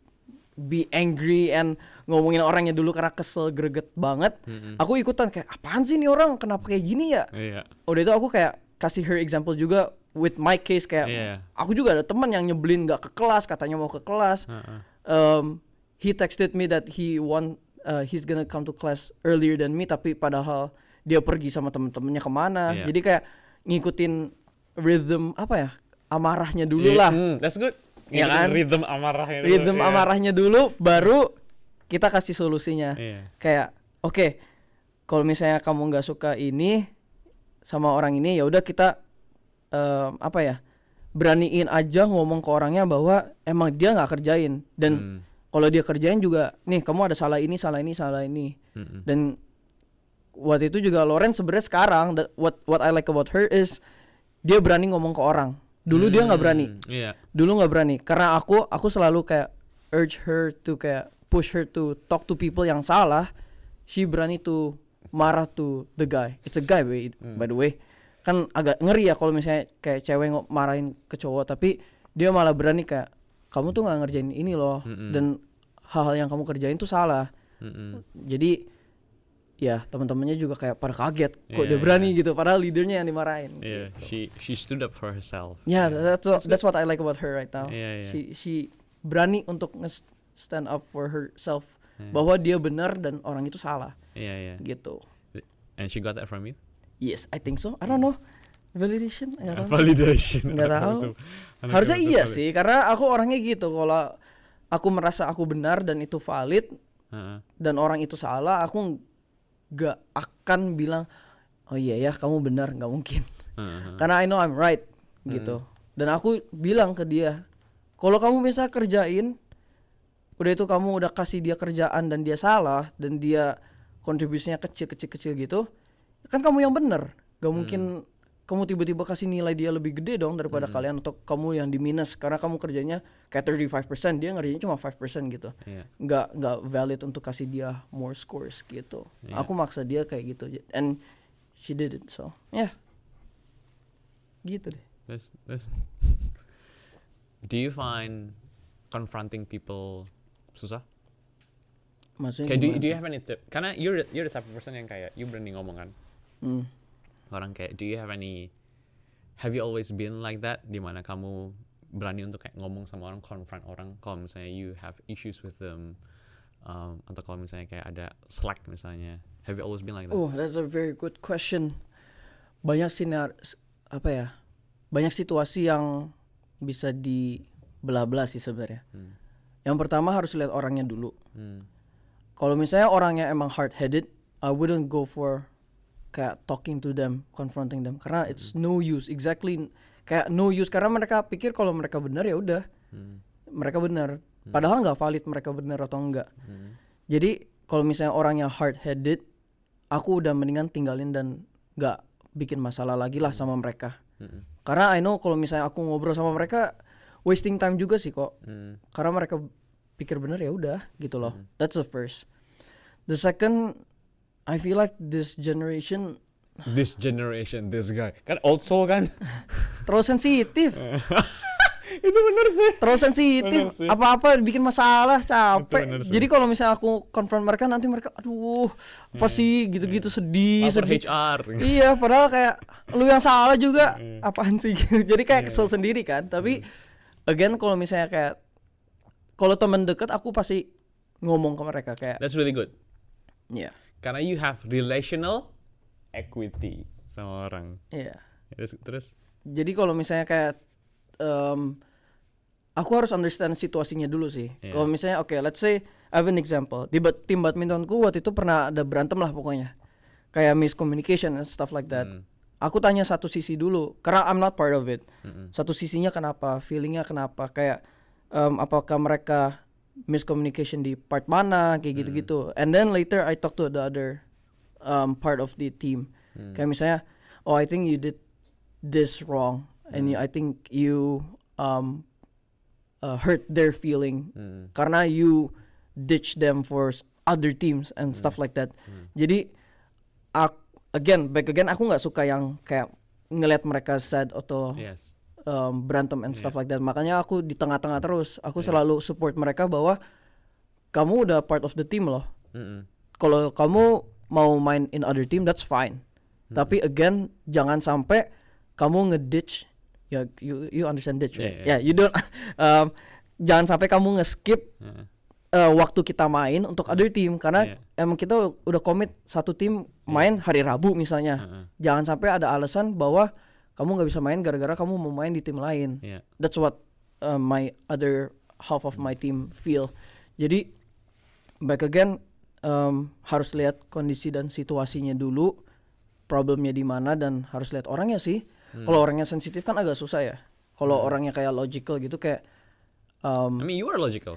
be angry and ngomongin orangnya dulu karena kesel greget banget. Aku ikutan kayak apaan sih nih orang, kenapa kayak gini ya? Udah itu aku kayak kasih her example juga with my case kayak aku juga ada teman yang nyebelin gak ke kelas, katanya mau ke kelas. He texted me that he's gonna come to class earlier than me, tapi padahal dia pergi sama temen-temennya kemana. Jadi kayak ngikutin rhythm apa ya, amarahnya dulu lah. That's good. Ya kan? Rhythm amarahnya dulu. Rhythm amarahnya dulu, baru kita kasih solusinya. Kayak oke, kalau misalnya kamu nggak suka ini sama orang ini, ya udah kita apa ya, beraniin aja ngomong ke orangnya bahwa emang dia nggak kerjain, dan kalau dia kerjain juga nih kamu ada salah ini. Dan waktu itu juga Loren sebenarnya sekarang what I like about her is dia berani ngomong ke orang. Dulu dia nggak berani. Dulu nggak berani karena aku selalu kayak urge her to kayak push her to talk to people yang salah. She berani to marah to the guy. It's a guy by the way. Kan agak ngeri ya kalau misalnya kayak cewek marahin ke cowok, tapi dia malah berani kayak kamu tuh nggak ngerjain ini loh, dan hal-hal yang kamu kerjain tuh salah. Jadi ya teman-temannya juga kayak pada kaget kok dia berani gitu, padahal leadernya yang dimarahin. Gitu. She stood up for herself. That's what I like about her right now. She berani untuk stand up for herself, bahwa dia benar dan orang itu salah. Gitu. And she got that from you? Yes, I think so. I don't know. Validation? Validation. Nggak tahu. Harusnya iya sih, karena aku orangnya gitu. Kalau aku merasa aku benar dan itu valid, dan orang itu salah, aku nggak akan bilang, oh iya ya kamu benar, nggak mungkin. Karena I know I'm right gitu. Dan aku bilang ke dia, kalau kamu bisa kerjain, udah itu kamu udah kasih dia kerjaan dan dia salah dan dia kontribusinya kecil gitu, kan kamu yang bener. Gak mungkin kamu tiba-tiba kasih nilai dia lebih gede dong daripada kalian, atau kamu yang di minus karena kamu kerjanya kayak 35%, dia ngerjainnya cuma 5% gitu. Nggak valid untuk kasih dia more scores gitu. Aku maksa dia kayak gitu, and she did it, so gitu deh. That's Do you find confronting people susah? Maksudnya Kayak do you have any tip? Karena you're the type of person yang kayak you berani ngomong kan. Orang kayak, have you always been like that, di mana kamu berani untuk kayak ngomong sama orang, confront orang kalau misalnya you have issues with them, atau kalau misalnya kayak ada slack misalnya, have you always been like that? Oh, that's a very good question. Banyak banyak situasi yang bisa dibelah-belah sih sebenarnya. Yang pertama harus lihat orangnya dulu. Kalau misalnya orangnya emang hard-headed, I wouldn't go for kayak talking to them, confronting them, karena it's no use. Exactly, kayak no use karena mereka pikir kalau mereka benar ya udah, mereka benar. Padahal nggak valid mereka benar atau enggak. Jadi kalau misalnya orangnya hard-headed, aku udah mendingan tinggalin dan nggak bikin masalah lagi lah sama mereka. Karena I know kalau misalnya aku ngobrol sama mereka, wasting time juga sih kok. Karena mereka pikir benar ya udah gitu loh. That's the first. The second, I feel like this generation, this guy kan old soul kan. terlalu sensitif. Itu bener sih. Terlalu sensitif. Apa-apa bikin masalah, capek. Jadi kalau misalnya aku confront mereka, nanti mereka aduh apa sih gitu-gitu, sedih. HR. Iya, padahal kayak lu yang salah juga. Apaan sih gitu. Jadi kayak kesel sendiri kan. Tapi again kalau misalnya kayak kalau teman dekat, aku pasti ngomong ke mereka kayak, that's really good. Iya. Karena you have relational equity sama orang. Iya. Terus? Jadi kalau misalnya kayak aku harus understand situasinya dulu sih. Kalau misalnya let's say I have an example. Di tim badmintonku waktu itu pernah ada berantem lah pokoknya. Kayak miscommunication and stuff like that. Aku tanya satu sisi dulu karena I'm not part of it. Satu sisinya kenapa, feelingnya kenapa, kayak apakah mereka miscommunication di part mana kayak gitu-gitu. And then later I talk to the other part of the team. Kayak misalnya, I think you did this wrong, and I think you hurt their feeling karena you ditch them for other teams and stuff like that. Jadi back again aku nggak suka yang kayak ngelihat mereka sad atau berantem and stuff like that. Makanya aku di tengah-tengah terus. Aku selalu support mereka bahwa kamu udah part of the team loh. Kalau kamu mau main in other team, that's fine. Tapi again, jangan sampai kamu ngeditch. Ya, you understand ditch, right? Yeah, you don't. Jangan sampai kamu nge-skip waktu kita main untuk other team, karena emang kita udah commit satu tim main hari Rabu misalnya. Jangan sampai ada alasan bahwa kamu nggak bisa main gara-gara kamu mau main di tim lain. That's what my other half of my team feel. Jadi back again, harus lihat kondisi dan situasinya dulu, problemnya di mana, dan harus lihat orangnya sih. Kalau orangnya sensitif kan agak susah ya. Kalau orangnya kayak logical gitu kayak I mean you are logical.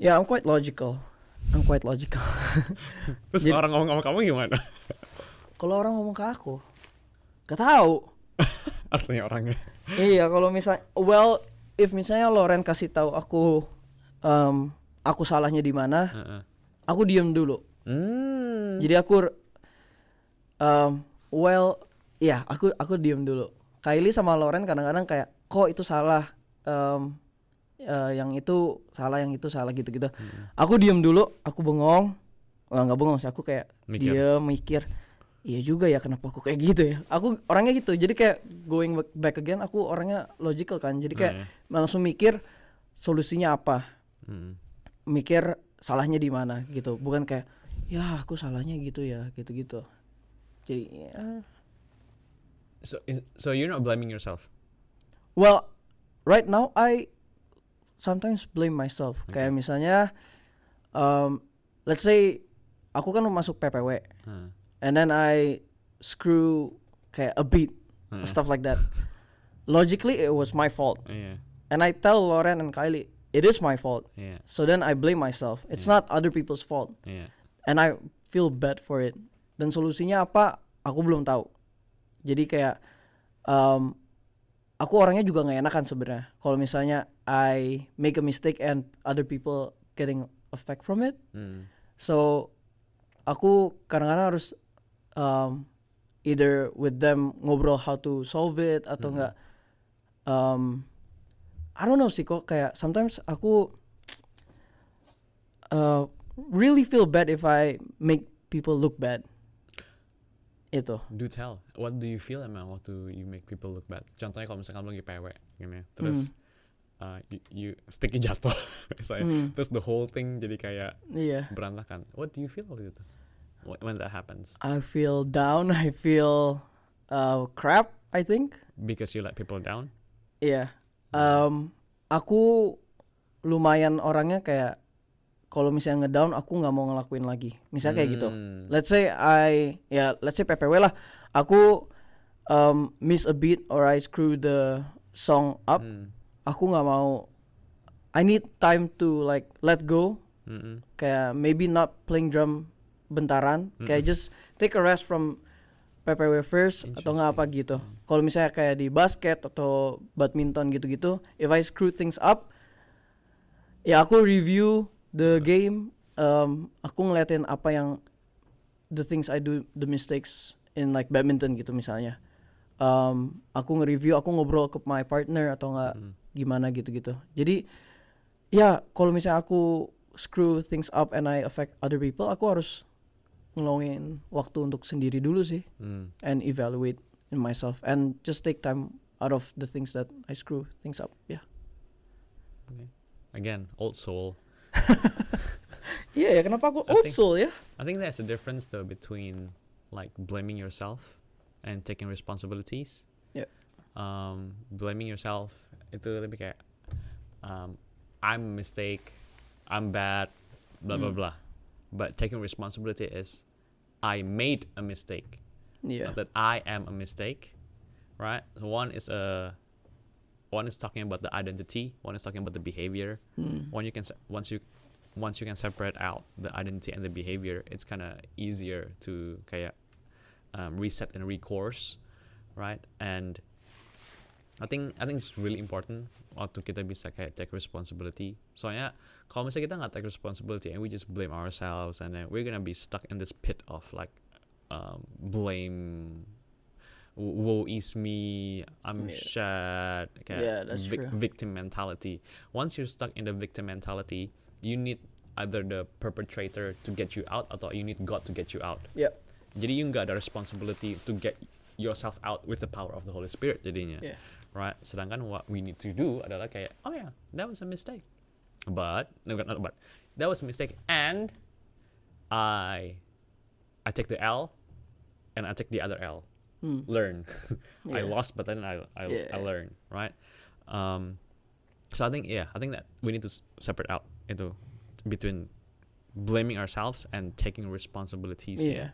Yeah, I'm quite logical. Terus orang ngomong sama kamu gimana? Kalau orang ngomong ke aku, gak tahu. Artinya orangnya. Iya, kalau misalnya, if misalnya Loren kasih tahu aku salahnya di mana, aku diem dulu. Jadi aku, aku diem dulu. Kylie sama Loren kadang-kadang kayak, kok itu salah, yang itu salah gitu-gitu. Aku diem dulu, aku bengong. Nggak bengong sih, aku kayak mikir. Iya juga ya, kenapa aku kayak gitu ya. Aku orangnya gitu, jadi kayak going back again, aku orangnya logical kan. Jadi kayak langsung mikir solusinya apa, mikir salahnya di mana gitu. Bukan kayak, ya aku salahnya gitu ya, gitu-gitu. Jadi So you're not blaming yourself? Well, right now I sometimes blame myself. Kayak misalnya, let's say aku kan masuk PPW. And then I screw kayak a beat, stuff like that. Logically, it was my fault. And I tell Loren and Kylie, it is my fault. Yeah. So then I blame myself. It's Yeah. not other people's fault. Yeah. And I feel bad for it. Dan solusinya apa? Aku belum tahu. Jadi kayak aku orangnya juga nggak enakan sebenarnya. Kalau misalnya I make a mistake and other people getting effect from it. So aku kadang-kadang harus either with them ngobrol how to solve it atau enggak. I don't know sih kok, kayak sometimes aku really feel bad if I make people look bad. Itu. Do tell. What do you feel emang waktu you make people look bad? Contohnya kalau misalkan lo lagi PW gitu ya. Terus you sticknya jatuh misalnya. Terus the whole thing jadi kayak berantakan. What do you feel waktu itu? When that happens? I feel down. I feel crap, I think. Because you let people down? Iya. Aku lumayan orangnya kayak kalau misalnya ngedown aku nggak mau ngelakuin lagi. Misalnya kayak gitu. Let's say PPW lah. Aku miss a beat or I screw the song up. Aku nggak mau. I need time to like let go. Kayak maybe not playing drum bentaran. Kayak just take a rest from PPW first atau nggak apa gitu. Kalau misalnya kayak di basket atau badminton gitu-gitu, if I screw things up, ya aku review the game. Aku ngeliatin apa yang the things I do, the mistakes in like badminton gitu misalnya. Aku nge-review, aku ngobrol ke my partner atau nggak gimana gitu-gitu. Jadi ya kalau misalnya aku screw things up and I affect other people, aku harus ngeluangin waktu untuk sendiri dulu sih, and evaluate in myself and just take time out of the things that I screw things up. Yeah. Okay. Again, old soul. Iya ya, kenapa aku old soul ya? I think there's a difference though between like blaming yourself and taking responsibilities. Yeah. Blaming yourself itu lebih kayak I'm a mistake, I'm bad, blah blah blah. But taking responsibility is I made a mistake. Yeah. Not that I am a mistake, right? So one is talking about the identity, one is talking about the behavior. Once you can separate out the identity and the behavior, it's kind of easier to kayak reset and recourse, right? And I think it's really important waktu kita bisa kayak take responsibility. Soalnya kalau misalnya kita nggak take responsibility and we just blame ourselves, and then we're gonna be stuck in this pit of like blame, woe is me, I'm sad, that's true. victim mentality. Once you're stuck in the victim mentality, you need either the perpetrator to get you out atau you need God to get you out. Yeah. Jadi you nggak ada responsibility to get yourself out with the power of the Holy Spirit jadinya. Yeah. Right? Sedangkan what we need to do adalah kayak, oh yeah, that was a mistake. But that was a mistake, and I take the L and I take the other L. Learn. I lost, but then I learn, right? So I think that we need to separate out into between blaming ourselves and taking responsibilities. Yeah.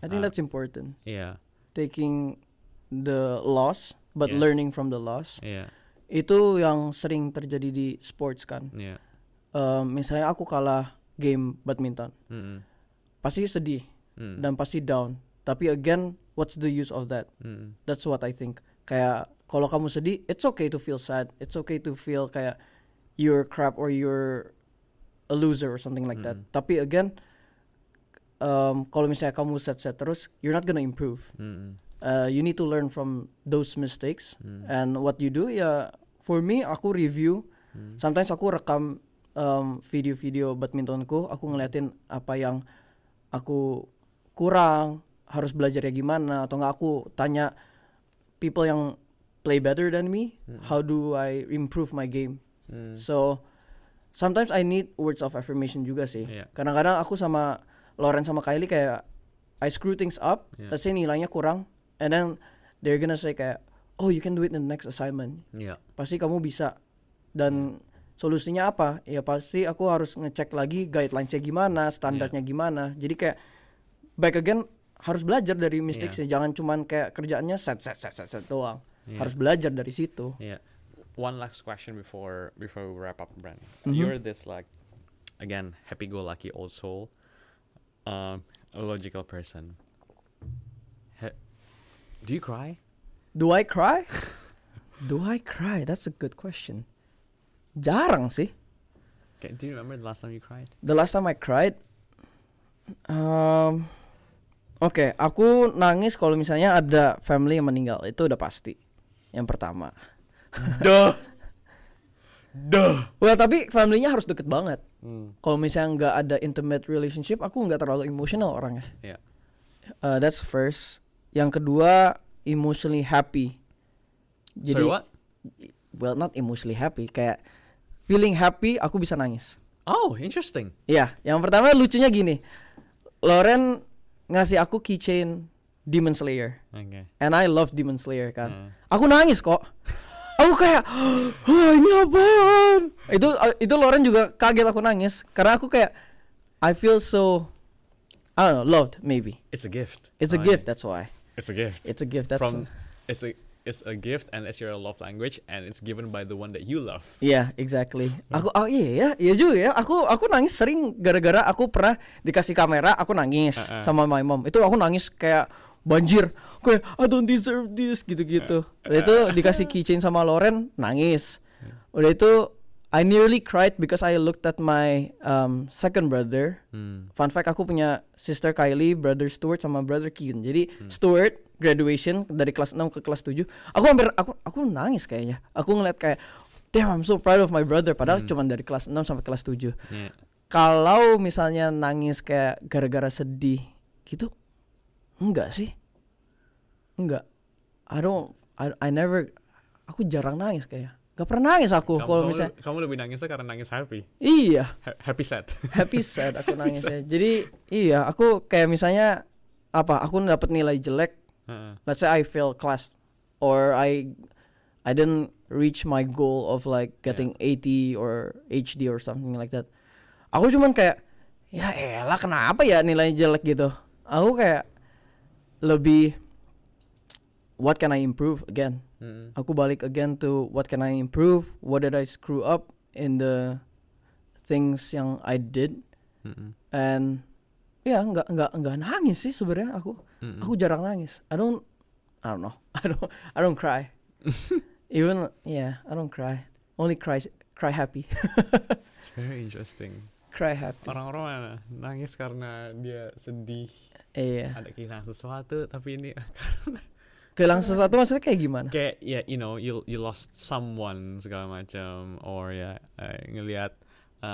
I think that's important. Yeah. Taking the loss but learning from the loss. Yeah. Itu yang sering terjadi di sports kan. Yeah. Misalnya aku kalah game badminton. Pasti sedih dan pasti down. Tapi again, what's the use of that? That's what I think. Kayak kalau kamu sedih, it's okay to feel sad. It's okay to feel kayak you're crap or you're a loser or something like that. Tapi again, kalau misalnya kamu sad terus, you're not gonna improve. You need to learn from those mistakes. And what you do, ya for me, aku review. Sometimes aku rekam video-video badmintonku. Aku ngeliatin apa yang aku kurang, harus belajar ya gimana, atau nggak aku tanya people yang play better than me, how do I improve my game. So sometimes I need words of affirmation juga sih. Kadang-kadang aku sama Lauren sama Kylie kayak I screw things up, let's say nilainya kurang, and then they're gonna say kayak, oh you can do it in the next assignment. Pasti kamu bisa. Dan solusinya apa? Ya pasti aku harus ngecek lagi guidelines-nya gimana, standarnya gimana. Jadi kayak back again, harus belajar dari mistakes-nya. Jangan cuman kayak kerjaannya set doang. Harus belajar dari situ. one last question before we wrap up, Brandon. Mhm. You're this like, again, happy-go-lucky old soul, a logical person. Do you cry? Do I cry? Do I cry? That's a good question. Jarang sih. Okay, do you remember the last time you cried? The last time I cried, oke, aku nangis kalau misalnya ada family yang meninggal, itu udah pasti. Yang pertama. Duh. Well, tapi family-nya harus deket banget. Hmm. Kalau misalnya nggak ada intimate relationship, aku nggak terlalu emotional orangnya. Yeah. That's first. Yang kedua, emotionally happy. Sorry, what? Well, not emotionally happy, kayak feeling happy, aku bisa nangis. Oh, interesting. Iya, yang pertama lucunya gini. Loren ngasih aku keychain Demon Slayer. Okay. And I love Demon Slayer kan. Hmm. Aku nangis kok. Aku kayak, oh ini apaan? Itu Loren juga kaget aku nangis. Karena aku kayak, I feel so, I don't know, loved maybe. It's a gift. It's a gift, that's why. It's a gift. It's a gift, that's From it's a gift, and it's your love language, and it's given by the one that you love. Iya, exactly. Iya juga ya. Aku nangis sering gara-gara aku pernah dikasih kamera, aku nangis sama my mom. Itu aku nangis kayak banjir. Kayak I don't deserve this gitu-gitu. Udah itu dikasih keychain sama Loren, nangis. Udah itu I nearly cried because I looked at my second brother. Fun fact, aku punya sister Kylie, brother Stuart sama brother Keegan. Jadi Stuart graduation dari kelas 6 ke kelas 7. Aku nangis kayaknya. Aku ngeliat kayak damn, I'm so proud of my brother, padahal cuma dari kelas 6 sampai kelas 7. Yeah. Kalau misalnya nangis kayak gara-gara sedih gitu, enggak sih. Enggak. I never, aku jarang nangis kayaknya. Gak pernah nangis aku kalau misalnya. Kamu lebih nangisnya karena nangis happy. Iya. Happy sad. Happy sad aku nangisnya. Jadi iya, aku kayak misalnya aku dapat nilai jelek. Let's say I fail class or I didn't reach my goal of like getting 80 or HD or something like that. Aku cuman kayak ya elah kenapa ya nilainya jelek gitu. Aku kayak lebih what can I improve again? Aku balik again to what can I improve? What did I screw up in the things yang I did? And ya nggak nangis sih sebenarnya aku. Aku jarang nangis. I don't know. I don't cry. Even I don't cry. Only cry happy. It's very interesting. Cry happy. Orang-orang mana nangis karena dia sedih. Iya. Ada kehilangan sesuatu, tapi ini Kehilangan sesuatu maksudnya kayak gimana? kayak ya you know you lost someone segala macam, or ya ngelihat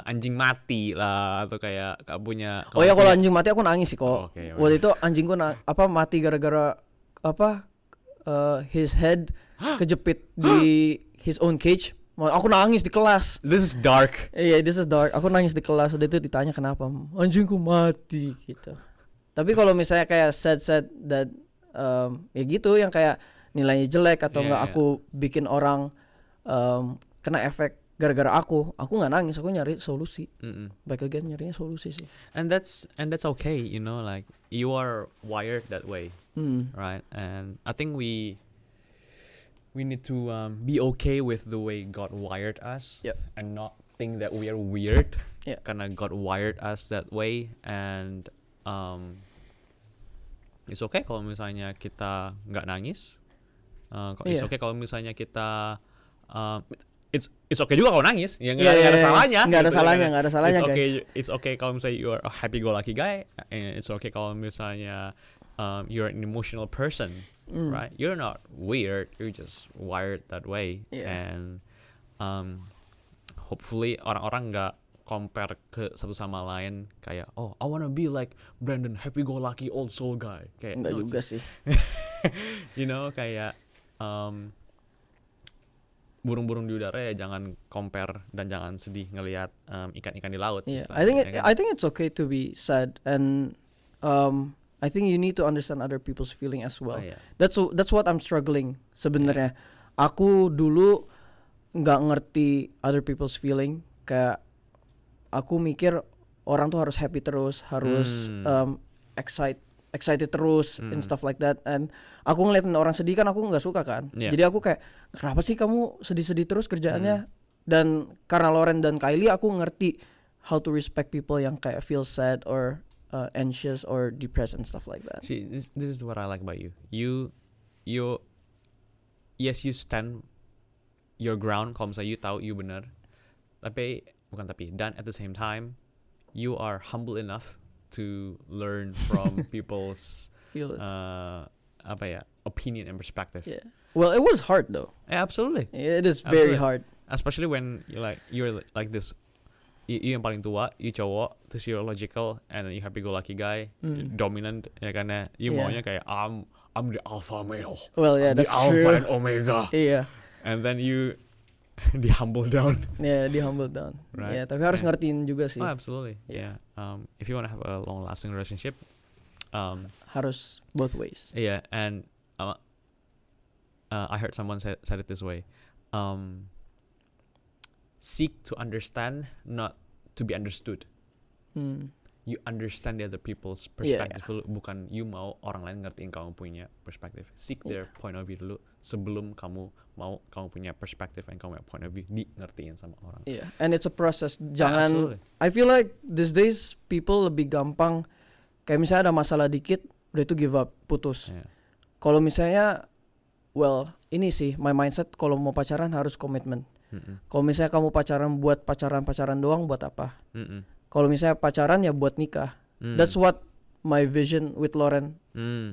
anjing mati lah, atau kayak gak punya. Oh ya, kalau anjing mati aku nangis sih kok. Oh, okay, Waktu itu anjingku mati gara-gara his head kejepit di his own cage. Aku nangis di kelas. This is dark. Iya, this is dark. Aku nangis di kelas. Udah itu ditanya kenapa anjingku mati gitu. Tapi kalau misalnya kayak sad that ya gitu yang kayak nilainya jelek atau enggak aku bikin orang kena efek gara-gara aku nggak nangis, aku nyari solusi. Back again nyarinya solusi sih. And that's okay, you know, like you are wired that way, right? And I think we need to be okay with the way God wired us, and not think that we are weird. Karena God wired us that way, and it's okay kalau misalnya kita nggak nangis. It's okay kalau misalnya kita it's okay juga kalau nangis. Ya nggak ada salahnya. Nggak ada salahnya, it's okay, guys. It's okay kalau misalnya you are a happy-go-lucky guy. And it's okay kalau misalnya you're an emotional person, right? You're not weird. You're just wired that way. And hopefully orang-orang nggak compare ke satu sama lain kayak I wanna be like Brandon, happy-go-lucky old soul guy. Kayak enggak juga sih. You know, kayak burung-burung di udara ya jangan compare dan jangan sedih ngelihat ikan-ikan di laut. I think it's okay to be sad, and I think you need to understand other people's feeling as well. That's what I'm struggling sebenarnya. Aku dulu nggak ngerti other people's feeling, kayak aku mikir orang tuh harus happy terus, harus excited terus and stuff like that. And aku ngeliatin orang sedih kan aku nggak suka kan. Yeah. Jadi aku kayak kenapa sih kamu sedih-sedih terus kerjaannya? Dan karena Lauren dan Kylie aku ngerti how to respect people yang kayak feel sad or anxious or depressed and stuff like that. See, this is what I like about you. Yes, you stand your ground kalau misalnya you tahu you benar. Dan at the same time, you are humble enough to learn from people's Feels opinion and perspective. yeah. Well, it was hard though. Yeah, absolutely. It is very Absolutely. hard. Especially when you're like this. You yang paling tua, you cowok, terus you're logical and you happy-go-lucky guy, dominant, ya kan ya. You Yeah. maunya kayak I'm the alpha male. Well, yeah, I'm that's the alpha true. and omega. Iya. And then you di humble down. Yeah, di humble down. Right. Yeah, tapi harus Yeah. ngertiin juga sih. Oh, absolutely. Yeah. Yeah. If you want to have a long-lasting relationship, Harus both ways. yeah. And I heard someone said it this way. Seek to understand, not to be understood. You understand the other people's perspective dulu, bukan you mau orang lain ngertiin kamu punya perspektif. Seek their point of view dulu sebelum kamu mau kamu punya perspektif and kamu punya point of view di ngertiin sama orang. Yeah, and it's a process. Yeah, Jangan. absolutely. I feel like these days people lebih gampang. Kayak misalnya ada masalah dikit, udah itu give up, putus. Yeah. Kalau misalnya, well, ini sih my mindset. Kalau mau pacaran harus komitmen. Kalau misalnya kamu buat pacaran doang, buat apa? Kalau misalnya pacaran ya buat nikah. That's what my vision with Lauren.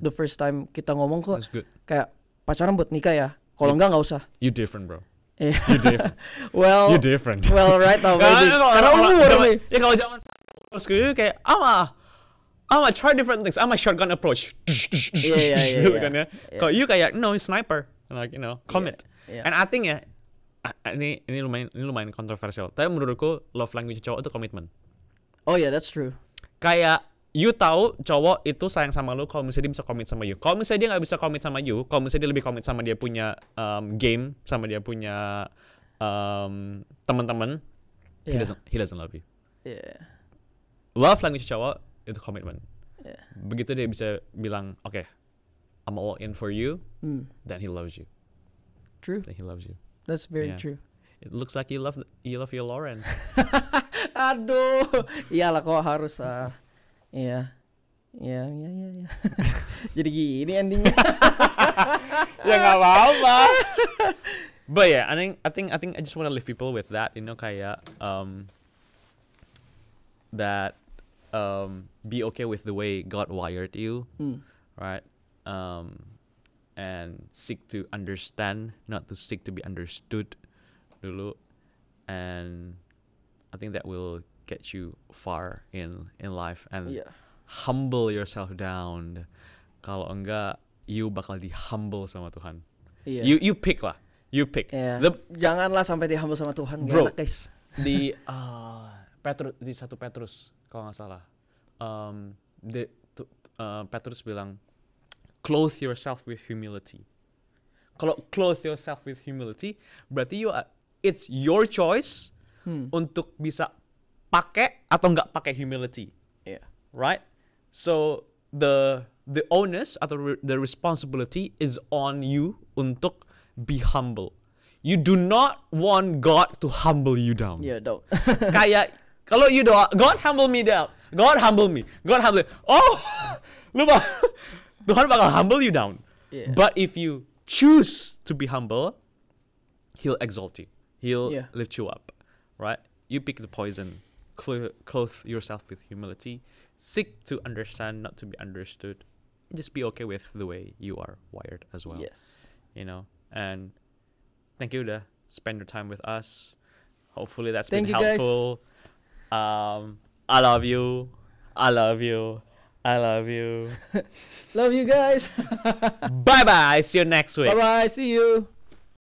The first time kita ngomong kok That's good. kayak pacaran buat nikah ya. Kalau enggak usah. You different, bro. Yeah. You different. Well, You different. well, right now maybe. Karena umur nih. Ya kalau zaman sekarang kayak I'ma try different things. I'ma shotgun approach. Yeah, Gitu yeah. kan ya. Kalau you kayak no sniper, like commit. Yeah. And I think ya ini lumayan kontroversial. Tapi menurutku love language cowok itu komitmen. Oh yeah, that's true. Kayak you tahu cowok itu sayang sama lu kalau misalnya dia bisa komit sama you. Kalau misalnya dia nggak bisa komit sama you, kalau misalnya dia lebih komit sama dia punya game, sama dia punya teman-teman, Yeah. he doesn't love you. Yeah. Love language cowok itu komitmen. Yeah. Begitu dia bisa bilang, okay, I'm all in for you, then he loves you. True. Then he loves you. That's very Yeah. true. It looks like you love your Lauren. Aduh. Iyalah kok harus Iya. Iya. Jadi gini endingnya. Ya nggak apa-apa. But yeah, I think I just want to leave people with that, kayak that be okay with the way God wired you, right? And seek to understand, not to seek to be understood dulu, and I think that will get you far in life and Iya. humble yourself down. Kalau enggak, you bakal di humble sama Tuhan. Iya. You pick lah. You pick. Iya. The- Janganlah sampai dihambur sama Tuhan, gak Bro. enak, guys. di di 1 Petrus kalau nggak salah, Petrus bilang clothe yourself with humility. Kalau clothe yourself with humility berarti it's your choice untuk bisa pakai atau nggak pakai humility, Iya. right? So the onus atau the responsibility is on you untuk be humble. You do not want God to humble you down. Iya, don't. Kayak kalau you doa, God humble me down, God humble me, God humble. Oh, lupa. Tuhan bakal humble you down. Yeah. But if you choose to be humble, He'll exalt you. He'll Yeah. lift you up, right? You pick the poison. Clothe yourself with humility. Seek to understand, not to be understood. Just be okay with the way you are wired as well. Yes. And thank you udah spend your time with us. Hopefully that's Thank been you, guys. helpful. I love you. I love you. I love you. Love you guys. Bye bye. See you next week. Bye bye. See you.